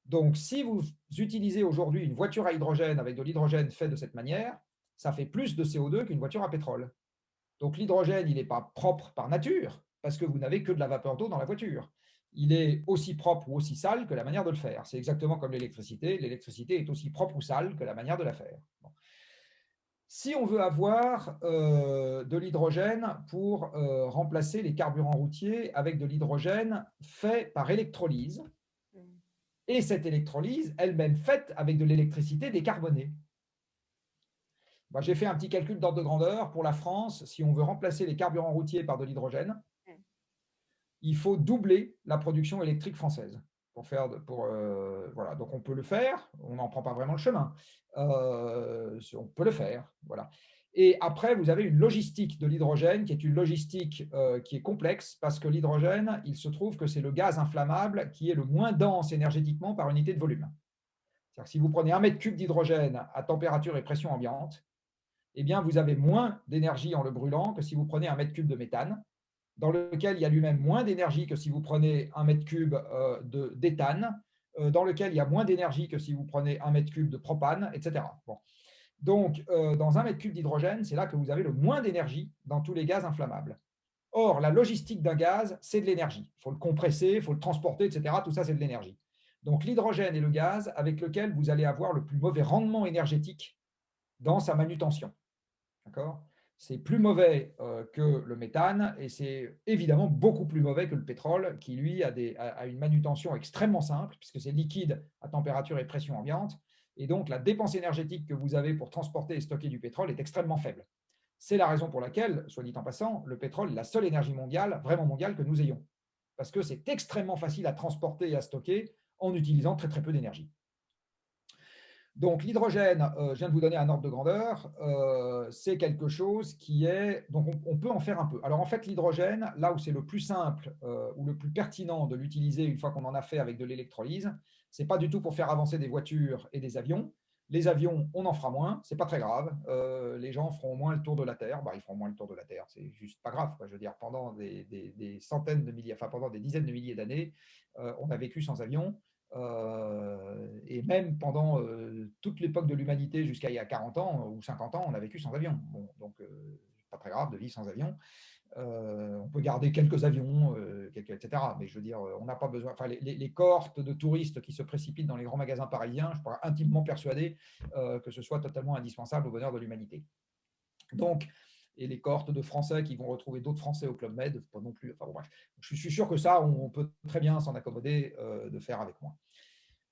Speaker 1: Donc si vous utilisez aujourd'hui une voiture à hydrogène avec de l'hydrogène fait de cette manière, ça fait plus de CO2 qu'une voiture à pétrole. Donc l'hydrogène, il n'est pas propre par nature parce que vous n'avez que de la vapeur d'eau dans la voiture. Il est aussi propre ou aussi sale que la manière de le faire. C'est exactement comme l'électricité. L'électricité est aussi propre ou sale que la manière de la faire. Bon. Si on veut avoir de l'hydrogène pour remplacer les carburants routiers avec de l'hydrogène fait par électrolyse, et cette électrolyse, elle-même faite avec de l'électricité décarbonée. Ben, j'ai fait un petit calcul d'ordre de grandeur. Pour la France, si on veut remplacer les carburants routiers par de l'hydrogène, il faut doubler la production électrique française. Voilà. Donc on peut le faire, on n'en prend pas vraiment le chemin. On peut le faire. Voilà. Et après, vous avez une logistique de l'hydrogène qui est une logistique qui est complexe parce que l'hydrogène, il se trouve que c'est le gaz inflammable qui est le moins dense énergétiquement par unité de volume. C'est-à-dire que si vous prenez 1 mètre cube d'hydrogène à température et pression ambiante, eh bien, vous avez moins d'énergie en le brûlant que si vous prenez 1 mètre cube de méthane, dans lequel il y a lui-même moins d'énergie que si vous prenez 1 mètre cube d'éthane, dans lequel il y a moins d'énergie que si vous prenez 1 mètre cube de propane, etc. Bon. Donc, dans 1 mètre cube d'hydrogène, c'est là que vous avez le moins d'énergie dans tous les gaz inflammables. Or, la logistique d'un gaz, c'est de l'énergie. Il faut le compresser, il faut le transporter, etc. Tout ça, c'est de l'énergie. Donc, l'hydrogène est le gaz avec lequel vous allez avoir le plus mauvais rendement énergétique dans sa manutention. D'accord ? C'est plus mauvais que le méthane et c'est évidemment beaucoup plus mauvais que le pétrole qui, lui, a une manutention extrêmement simple puisque c'est liquide à température et pression ambiante. Et donc, la dépense énergétique que vous avez pour transporter et stocker du pétrole est extrêmement faible. C'est la raison pour laquelle, soit dit en passant, le pétrole est la seule énergie mondiale, vraiment mondiale, que nous ayons. Parce que c'est extrêmement facile à transporter et à stocker en utilisant très très peu d'énergie. Donc l'hydrogène, je viens de vous donner un ordre de grandeur, c'est quelque chose qui est… Donc on peut en faire un peu. Alors en fait, l'hydrogène, là où c'est le plus simple ou le plus pertinent de l'utiliser une fois qu'on en a fait avec de l'électrolyse, ce n'est pas du tout pour faire avancer des voitures et des avions. Les avions, on en fera moins, ce n'est pas très grave. Les gens feront moins le tour de la Terre. Bah, ils feront moins le tour de la Terre, c'est juste pas grave, quoi. Je veux dire, pendant des centaines de milliers, enfin pendant des dizaines de milliers d'années, on a vécu sans avion. Et même pendant toute l'époque de l'humanité jusqu'à il y a 40 ans ou 50 ans, on a vécu sans avion. Bon, donc, pas très grave de vivre sans avion. On peut garder quelques avions, etc. Mais je veux dire, on n'a pas besoin… Enfin, les cohortes de touristes qui se précipitent dans les grands magasins parisiens, je suis intimement persuadé que ce soit totalement indispensable au bonheur de l'humanité. Donc, et les cohortes de Français qui vont retrouver d'autres Français au Club Med, pas non plus. Enfin bon, bref. Je suis sûr que ça, on peut très bien s'en accommoder de faire avec moins.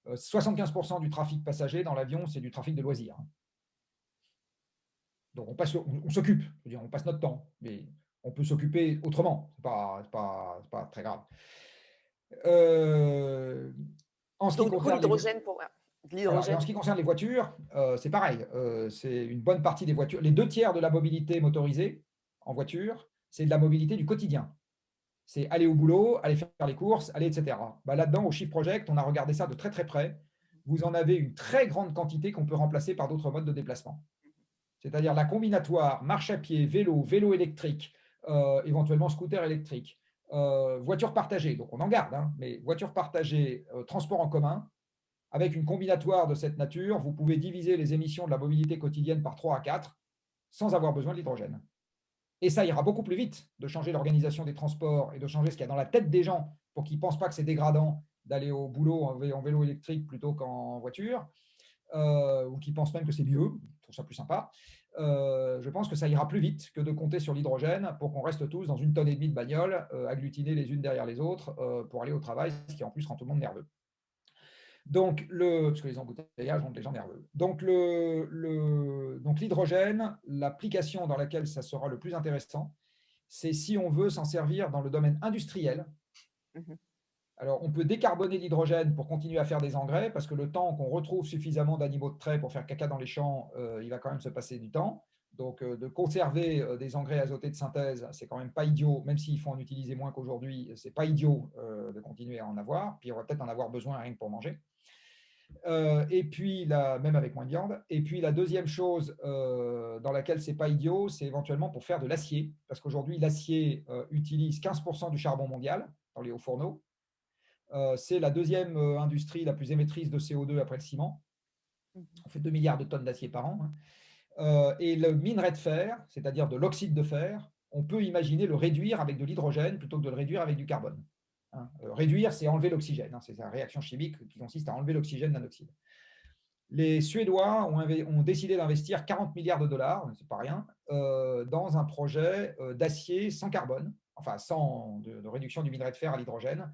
Speaker 1: 75% du trafic passager dans l'avion, c'est du trafic de loisirs. Donc on s'occupe, on passe notre temps, mais on peut s'occuper autrement. C'est pas très grave. En ce qui concerne
Speaker 3: l'hydrogène pour…
Speaker 1: Voilà. Et en ce qui concerne les voitures, c'est pareil. C'est une bonne partie des voitures. Les 2/3 de la mobilité motorisée en voiture, c'est de la mobilité du quotidien. C'est aller au boulot, aller faire les courses, aller, etc. Bah, là-dedans, au Shift Project, on a regardé ça de très très près. Vous en avez une très grande quantité qu'on peut remplacer par d'autres modes de déplacement. C'est-à-dire la combinatoire marche à pied, vélo, vélo électrique, éventuellement scooter électrique, voiture partagée, donc on en garde, hein, mais voiture partagée, transport en commun. Avec une combinatoire de cette nature, vous pouvez diviser les émissions de la mobilité quotidienne par 3 à 4 sans avoir besoin de l'hydrogène. Et ça ira beaucoup plus vite de changer l'organisation des transports et de changer ce qu'il y a dans la tête des gens pour qu'ils ne pensent pas que c'est dégradant d'aller au boulot en vélo électrique plutôt qu'en voiture, ou qu'ils pensent même que c'est mieux, je trouve ça plus sympa. je pense que ça ira plus vite que de compter sur l'hydrogène pour qu'on reste tous dans 1,5 tonne de bagnole, agglutinés les unes derrière les autres pour aller au travail, ce qui en plus rend tout le monde nerveux. Donc, parce que les embouteillages rendent les gens nerveux. Donc, l'hydrogène, l'application dans laquelle ça sera le plus intéressant, c'est si on veut s'en servir dans le domaine industriel. Alors, on peut décarboner l'hydrogène pour continuer à faire des engrais, parce que le temps qu'on retrouve suffisamment d'animaux de trait pour faire caca dans les champs, il va quand même se passer du temps. Donc, de conserver des engrais azotés de synthèse, c'est quand même pas idiot, même s'il faut en utiliser moins qu'aujourd'hui, c'est pas idiot de continuer à en avoir. Puis, on va peut-être en avoir besoin rien que pour manger. Et puis, même avec moins de viande. Et puis, la deuxième chose dans laquelle c'est pas idiot, c'est éventuellement pour faire de l'acier. Parce qu'aujourd'hui, l'acier utilise 15% du charbon mondial dans les hauts fourneaux. C'est la deuxième industrie la plus émettrice de CO2 après le ciment. On fait 2 milliards de tonnes d'acier par an. Et le minerai de fer, c'est-à-dire de l'oxyde de fer, on peut imaginer le réduire avec de l'hydrogène plutôt que de le réduire avec du carbone. Réduire, c'est enlever l'oxygène. C'est la réaction chimique qui consiste à enlever l'oxygène d'un oxyde. Les Suédois ont décidé d'investir 40 milliards de dollars, c'est pas rien, dans un projet d'acier sans carbone, enfin sans de réduction du minerai de fer à l'hydrogène.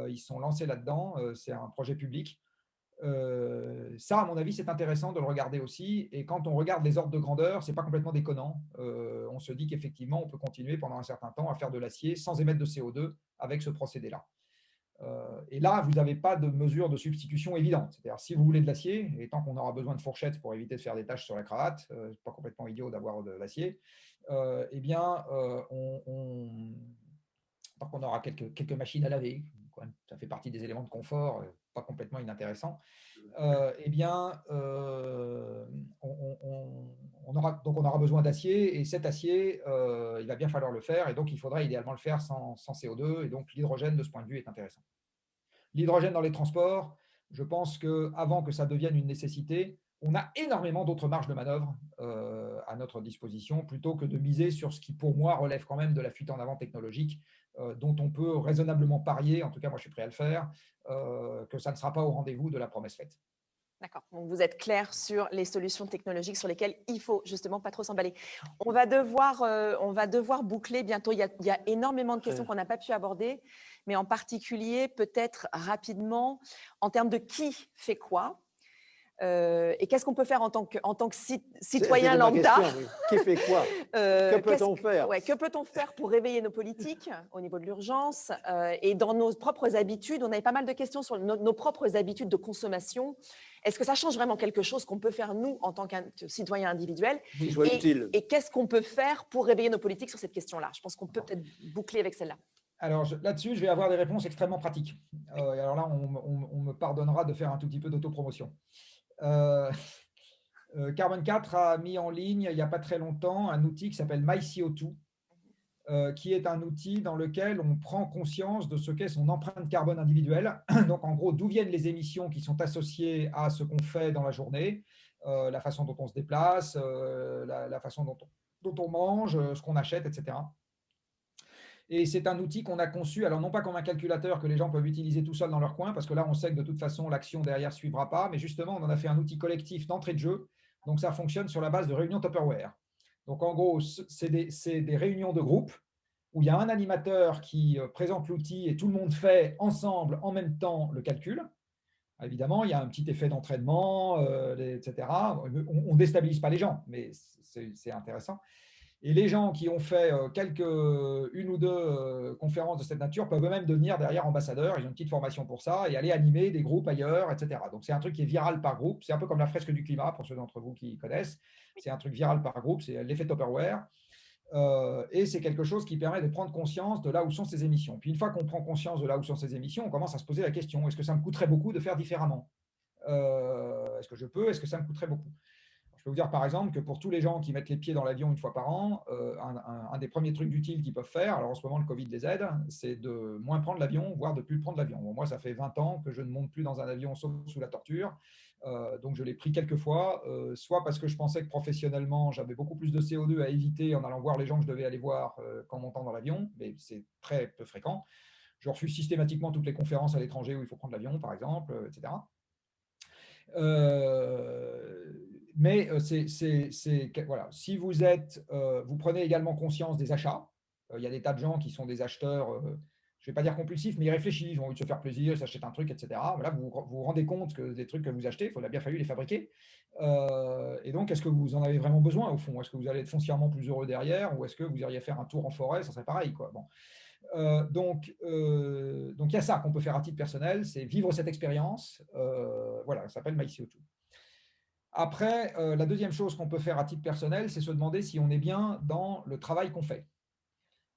Speaker 1: Ils sont lancés là-dedans, c'est un projet public. Ça, à mon avis, c'est intéressant de le regarder aussi. Et quand on regarde les ordres de grandeur, ce n'est pas complètement déconnant. On se dit qu'effectivement, on peut continuer pendant un certain temps à faire de l'acier sans émettre de CO2 avec ce procédé-là. Et là, vous n'avez pas de mesure de substitution évidente. C'est-à-dire, si vous voulez de l'acier, et tant qu'on aura besoin de fourchettes pour éviter de faire des taches sur la cravate, c'est pas complètement idiot d'avoir de l'acier, eh bien, tant qu'on aura quelques machines à laver, ça fait partie des éléments de confort, pas complètement inintéressants, eh bien, on aura besoin d'acier, et cet acier, il va bien falloir le faire, et donc il faudrait idéalement le faire sans CO2, et donc l'hydrogène, de ce point de vue, est intéressant. L'hydrogène dans les transports, je pense qu'avant que ça devienne une nécessité, on a énormément d'autres marges de manœuvre à notre disposition, plutôt que de miser sur ce qui, pour moi, relève quand même de la fuite en avant technologique, dont on peut raisonnablement parier, en tout cas moi je suis prêt à le faire, que ça ne sera pas au rendez-vous de la promesse faite.
Speaker 3: D'accord. Donc, vous êtes clair sur les solutions technologiques sur lesquelles il faut justement pas trop s'emballer. On va devoir boucler bientôt. Il y a énormément de questions qu'on n'a pas pu aborder, mais en particulier, peut-être rapidement, en termes de qui fait quoi. Et qu'est-ce qu'on peut faire en tant que citoyen lambda?
Speaker 2: Question, oui. Qui fait quoi? Que peut-on faire?
Speaker 3: Que peut-on faire pour réveiller nos politiques au niveau de l'urgence et dans nos propres habitudes? On avait pas mal de questions sur nos propres habitudes de consommation. Est-ce que ça change vraiment quelque chose qu'on peut faire, nous, en tant que citoyens individuels? Et qu'est-ce qu'on peut faire pour réveiller nos politiques sur cette question-là? Je pense qu'on peut peut-être boucler avec celle-là.
Speaker 1: Alors là-dessus, je vais avoir des réponses extrêmement pratiques. Alors là, on me pardonnera de faire un tout petit peu d'autopromotion. Carbone 4 a mis en ligne, il n'y a pas très longtemps, un outil qui s'appelle MyCO2, qui est un outil dans lequel on prend conscience de ce qu'est son empreinte carbone individuelle. Donc, en gros, d'où viennent les émissions qui sont associées à ce qu'on fait dans la journée, la façon dont on se déplace, la façon dont on mange, ce qu'on achète, etc. Et c'est un outil qu'on a conçu, alors non pas comme un calculateur que les gens peuvent utiliser tout seuls dans leur coin, parce que là, on sait que de toute façon, l'action derrière ne suivra pas, mais justement, on en a fait un outil collectif d'entrée de jeu. Donc, ça fonctionne sur la base de réunions Tupperware. Donc, en gros, c'est des réunions de groupe où il y a un animateur qui présente l'outil et tout le monde fait ensemble, en même temps, le calcul. Évidemment, il y a un petit effet d'entraînement, etc. On ne déstabilise pas les gens, mais c'est intéressant. Et les gens qui ont fait une ou deux conférences de cette nature peuvent eux-mêmes devenir derrière ambassadeurs. Ils ont une petite formation pour ça et aller animer des groupes ailleurs, etc. Donc, c'est un truc qui est viral par groupe. C'est un peu comme la fresque du climat, pour ceux d'entre vous qui connaissent. C'est un truc viral par groupe, c'est l'effet Tupperware. Et c'est quelque chose qui permet de prendre conscience de là où sont ces émissions. Puis, une fois qu'on prend conscience de là où sont ces émissions, on commence à se poser la question, est-ce que ça me coûterait beaucoup de faire différemment? Est-ce que je peux? Est-ce que ça me coûterait beaucoup? Je peux vous dire par exemple que pour tous les gens qui mettent les pieds dans l'avion une fois par an, un des premiers trucs utiles qu'ils peuvent faire, alors en ce moment le Covid les aide, c'est de moins prendre l'avion, voire de plus prendre l'avion. Bon, moi, ça fait 20 ans que je ne monte plus dans un avion sauf sous la torture. Donc je l'ai pris quelques fois, soit parce que je pensais que professionnellement, j'avais beaucoup plus de CO2 à éviter en allant voir les gens que je devais aller voir qu'en montant dans l'avion, mais c'est très peu fréquent. Je refuse systématiquement toutes les conférences à l'étranger où il faut prendre l'avion, par exemple, etc. Mais voilà, si vous prenez également conscience des achats, il y a des tas de gens qui sont des acheteurs, je ne vais pas dire compulsifs, mais ils réfléchissent, ils ont envie de se faire plaisir, ils s'achètent un truc, etc. Voilà, vous vous rendez compte que des trucs que vous achetez, il a bien fallu les fabriquer. Et donc, est-ce que vous en avez vraiment besoin au fond? Est-ce que vous allez être foncièrement plus heureux derrière ou est-ce que vous iriez faire un tour en forêt? Ça serait pareil, quoi. Bon. Donc, il y a ça qu'on peut faire à titre personnel, c'est vivre cette expérience. Voilà, ça s'appelle MyCO2. Après, la deuxième chose qu'on peut faire à titre personnel, c'est se demander si on est bien dans le travail qu'on fait.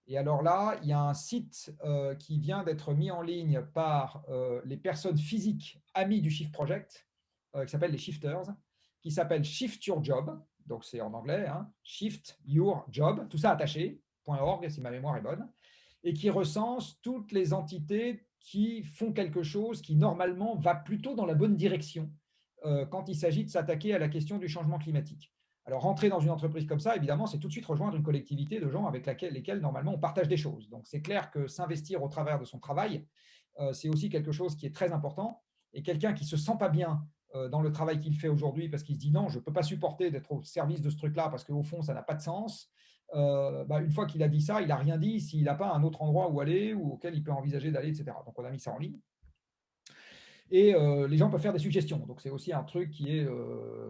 Speaker 1: Et alors là, il y a un site qui vient d'être mis en ligne par les personnes physiques amies du Shift Project, qui s'appellent les Shifters, qui s'appelle Shift Your Job. Donc c'est en anglais, hein, Shift Your Job, tout ça attaché, .org si ma mémoire est bonne, et qui recense toutes les entités qui font quelque chose qui normalement va plutôt dans la bonne direction quand il s'agit de s'attaquer à la question du changement climatique. Alors, rentrer dans une entreprise comme ça, évidemment, c'est tout de suite rejoindre une collectivité de gens avec lesquels, normalement, on partage des choses. Donc, c'est clair que s'investir au travers de son travail, c'est aussi quelque chose qui est très important. Et quelqu'un qui ne se sent pas bien dans le travail qu'il fait aujourd'hui parce qu'il se dit non, je ne peux pas supporter d'être au service de ce truc-là parce qu'au fond, ça n'a pas de sens. Une fois qu'il a dit ça, il n'a rien dit s'il n'a pas un autre endroit où aller ou auquel il peut envisager d'aller, etc. Donc, on a mis ça en ligne. Et les gens peuvent faire des suggestions. Donc, c'est aussi un truc qui est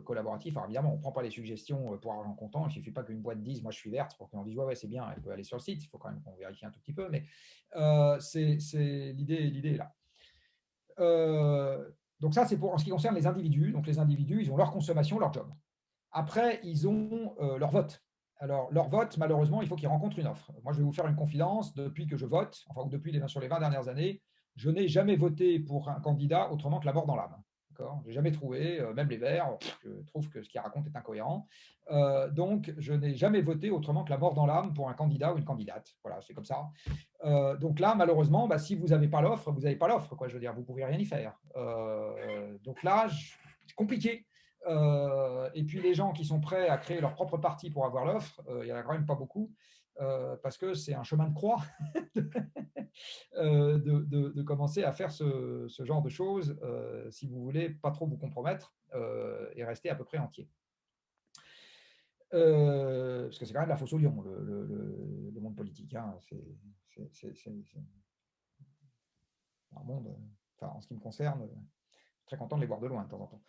Speaker 1: collaboratif. Alors, évidemment, on ne prend pas les suggestions pour argent comptant. Il ne suffit pas qu'une boîte dise « moi, je suis verte » pour qu'on dise « ouais, c'est bien, elle peut aller sur le site ». Il faut quand même qu'on vérifie un tout petit peu. Mais l'idée est là. Donc, ça, c'est pour en ce qui concerne les individus. Donc, les individus, ils ont leur consommation, leur job. Après, ils ont leur vote. Alors, leur vote, malheureusement, il faut qu'ils rencontrent une offre. Moi, je vais vous faire une confidence. Depuis que je vote, enfin, depuis sur les 20 dernières années, je n'ai jamais voté pour un candidat autrement que la mort dans l'âme. Je n'ai jamais trouvé, même les Verts, je trouve que ce qu'ils racontent est incohérent. Donc, je n'ai jamais voté autrement que la mort dans l'âme pour un candidat ou une candidate. Voilà, c'est comme ça. Donc là, malheureusement, si vous n'avez pas l'offre, vous n'avez pas l'offre. Je veux dire, vous ne pouvez rien y faire. Donc là, c'est compliqué. Et puis les gens qui sont prêts à créer leur propre parti pour avoir l'offre, il n'y en a quand même pas beaucoup, parce que c'est un chemin de croix de commencer à faire ce genre de choses si vous voulez pas trop vous compromettre et rester à peu près entier. Parce que c'est quand même la fosse au lion, le monde politique. Hein. C'est un monde, en ce qui me concerne, je suis très content de les voir de loin de temps en temps.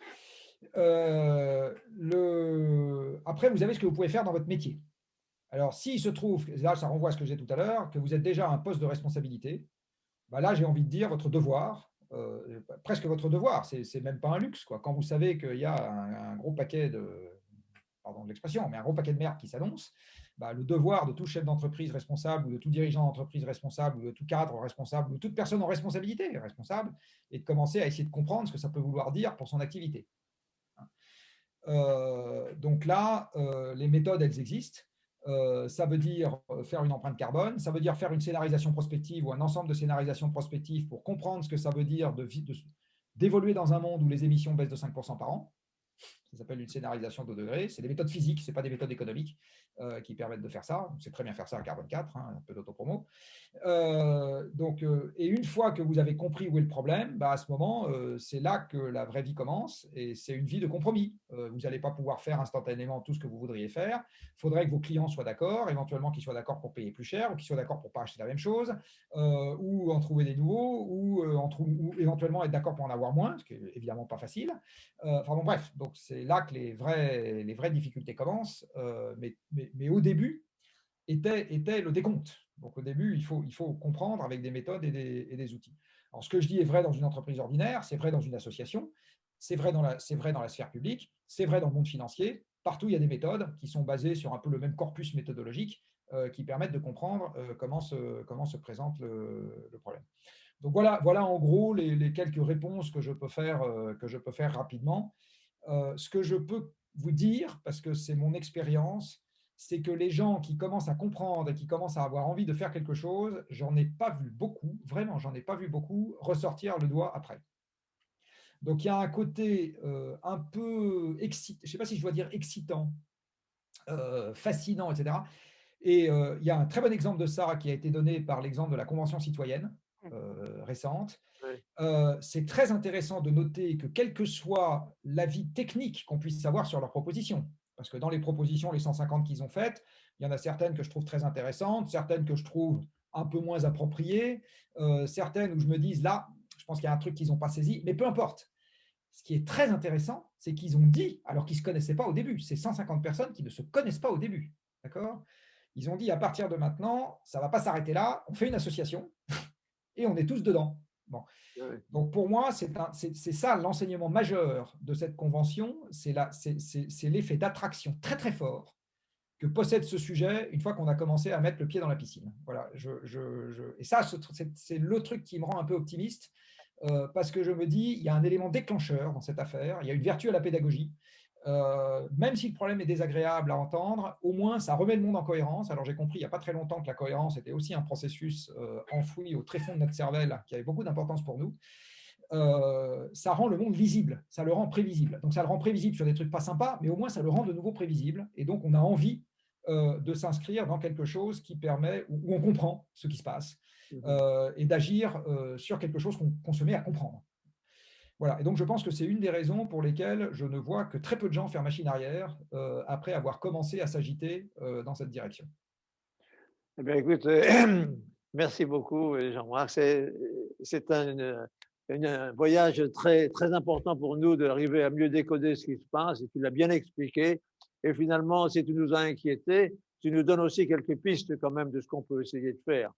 Speaker 1: Après, vous avez ce que vous pouvez faire dans votre métier. Alors, s'il se trouve, là, ça renvoie à ce que j'ai tout à l'heure, que vous êtes déjà à un poste de responsabilité, là, j'ai envie de dire votre devoir, presque votre devoir, c'est même pas un luxe. Quand vous savez qu'il y a un gros paquet pardon de l'expression, mais un gros paquet de merde qui s'annonce, le devoir de tout chef d'entreprise responsable ou de tout dirigeant d'entreprise responsable ou de tout cadre responsable ou de toute personne en responsabilité responsable est de commencer à essayer de comprendre ce que ça peut vouloir dire pour son activité. Donc là, les méthodes, elles existent. Ça veut dire faire une empreinte carbone, ça veut dire faire une scénarisation prospective ou un ensemble de scénarisations prospectives pour comprendre ce que ça veut dire d'évoluer dans un monde où les émissions baissent de 5% par an. Ça s'appelle une scénarisation de degrés. C'est des méthodes physiques, ce n'est pas des méthodes économiques qui permettent de faire ça. On sait très bien faire ça à Carbone 4, un peu d'autopromo. Et une fois que vous avez compris où est le problème, à ce moment, c'est là que la vraie vie commence et c'est une vie de compromis. Vous n'allez pas pouvoir faire instantanément tout ce que vous voudriez faire. Il faudrait que vos clients soient d'accord, éventuellement qu'ils soient d'accord pour payer plus cher ou qu'ils soient d'accord pour ne pas acheter la même chose ou en trouver des nouveaux ou éventuellement être d'accord pour en avoir moins, ce qui n'est évidemment pas facile. Bref, donc c'est là que les vraies difficultés commencent. Mais au début, était le décompte. Donc, au début, il faut comprendre avec des méthodes et des outils. Alors, ce que je dis est vrai dans une entreprise ordinaire, c'est vrai dans une association, c'est vrai dans la sphère publique, c'est vrai dans le monde financier. Partout, il y a des méthodes qui sont basées sur un peu le même corpus méthodologique qui permettent de comprendre comment se présente le problème. Donc, voilà en gros les quelques réponses que je peux faire rapidement. Ce que je peux vous dire, parce que c'est mon expérience, c'est que les gens qui commencent à comprendre et qui commencent à avoir envie de faire quelque chose, j'en ai pas vu beaucoup, vraiment, j'en ai pas vu beaucoup ressortir le doigt après. Donc, il y a un côté un peu excitant, je ne sais pas si je dois dire excitant, fascinant, etc. Et il y a un très bon exemple de ça qui a été donné par l'exemple de la Convention citoyenne. récentes.
Speaker 2: Oui.
Speaker 1: C'est très intéressant de noter que quel que soit l'avis technique qu'on puisse avoir sur leurs propositions, parce que dans les propositions, les 150 qu'ils ont faites, il y en a certaines que je trouve très intéressantes, certaines que je trouve un peu moins appropriées, certaines où je me dis là, je pense qu'il y a un truc qu'ils n'ont pas saisi, mais peu importe. Ce qui est très intéressant, c'est qu'ils ont dit, alors qu'ils ne se connaissaient pas au début, c'est 150 personnes qui ne se connaissent pas au début. D'accord ? Ils ont dit à partir de maintenant, ça ne va pas s'arrêter là, on fait une association et on est tous dedans. Bon.
Speaker 2: Oui.
Speaker 1: Donc pour moi, c'est ça l'enseignement majeur de cette convention, c'est l'effet d'attraction très très fort que possède ce sujet une fois qu'on a commencé à mettre le pied dans la piscine. Voilà, et ça, c'est le truc qui me rend un peu optimiste, parce que je me dis, il y a un élément déclencheur dans cette affaire, il y a une vertu à la pédagogie. Même si le problème est désagréable à entendre, au moins ça remet le monde en cohérence. Alors j'ai compris il n'y a pas très longtemps que la cohérence était aussi un processus enfoui au tréfonds de notre cervelle qui avait beaucoup d'importance pour nous. Ça rend le monde lisible, ça le rend prévisible. Donc ça le rend prévisible sur des trucs pas sympas, mais au moins ça le rend de nouveau prévisible. Et donc on a envie de s'inscrire dans quelque chose qui permet, où on comprend ce qui se passe, et d'agir sur quelque chose qu'on se met à comprendre. Voilà. Et donc je pense que c'est une des raisons pour lesquelles je ne vois que très peu de gens faire machine arrière après avoir commencé à s'agiter dans cette direction.
Speaker 2: Eh bien, écoute, merci beaucoup, Jean-Marc. C'est un voyage très, très important pour nous d'arriver à mieux décoder ce qui se passe, et tu l'as bien expliqué. Et finalement, si tu nous as inquiétés, tu nous donnes aussi quelques pistes quand même de ce qu'on peut essayer de faire.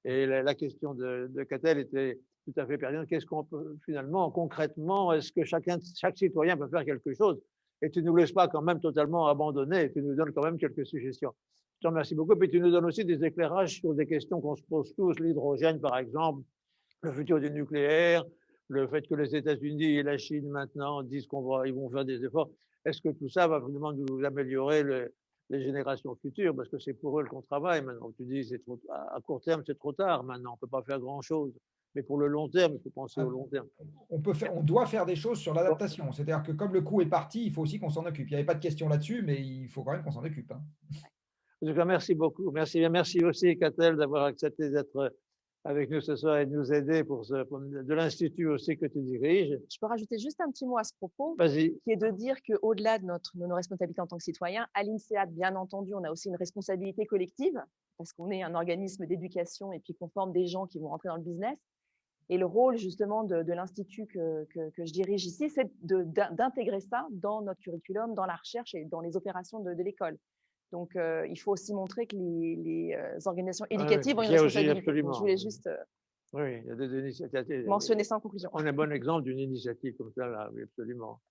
Speaker 2: Et la question de Catel était tout à fait pertinente. Qu'est-ce qu'on peut finalement, concrètement, est-ce que chaque citoyen peut faire quelque chose? Et tu ne nous laisses pas quand même totalement abandonnés, et tu nous donnes quand même quelques suggestions. Je te remercie beaucoup. Puis tu nous donnes aussi des éclairages sur des questions qu'on se pose tous, l'hydrogène par exemple, le futur du nucléaire, le fait que les États-Unis et la Chine maintenant disent ils vont faire des efforts. Est-ce que tout ça va vraiment nous améliorer les générations futures? Parce que c'est pour eux qu'on travaille maintenant. Tu dis à court terme, c'est trop tard maintenant, on ne peut pas faire grand-chose. Mais pour le long terme, il faut penser au long terme.
Speaker 1: On doit faire des choses sur l'adaptation. C'est-à-dire que comme le coup est parti, il faut aussi qu'on s'en occupe. Il n'y avait pas de question là-dessus, mais il faut quand même qu'on s'en occupe. Hein.
Speaker 2: En tout cas, merci beaucoup. Merci aussi, Catel, d'avoir accepté d'être avec nous ce soir et de nous aider de l'Institut aussi que tu diriges.
Speaker 3: Je peux rajouter juste un petit mot à ce propos,
Speaker 2: Vas-y.
Speaker 3: qui est de dire qu'au-delà de nos responsabilités en tant que citoyens, à l'INSEAD, bien entendu, on a aussi une responsabilité collective, parce qu'on est un organisme d'éducation et puis qu'on forme des gens qui vont rentrer dans le business. Et le rôle justement de l'Institut que je dirige ici, c'est d'intégrer ça dans notre curriculum, dans la recherche et dans les opérations de l'école. Donc, il faut aussi montrer que les organisations éducatives ont une responsabilité. Donc, je voulais juste
Speaker 2: oui, il y a des initiatives.
Speaker 3: mentionner ça en conclusion.
Speaker 2: On a un bon exemple d'une initiative comme ça, là, oui, absolument.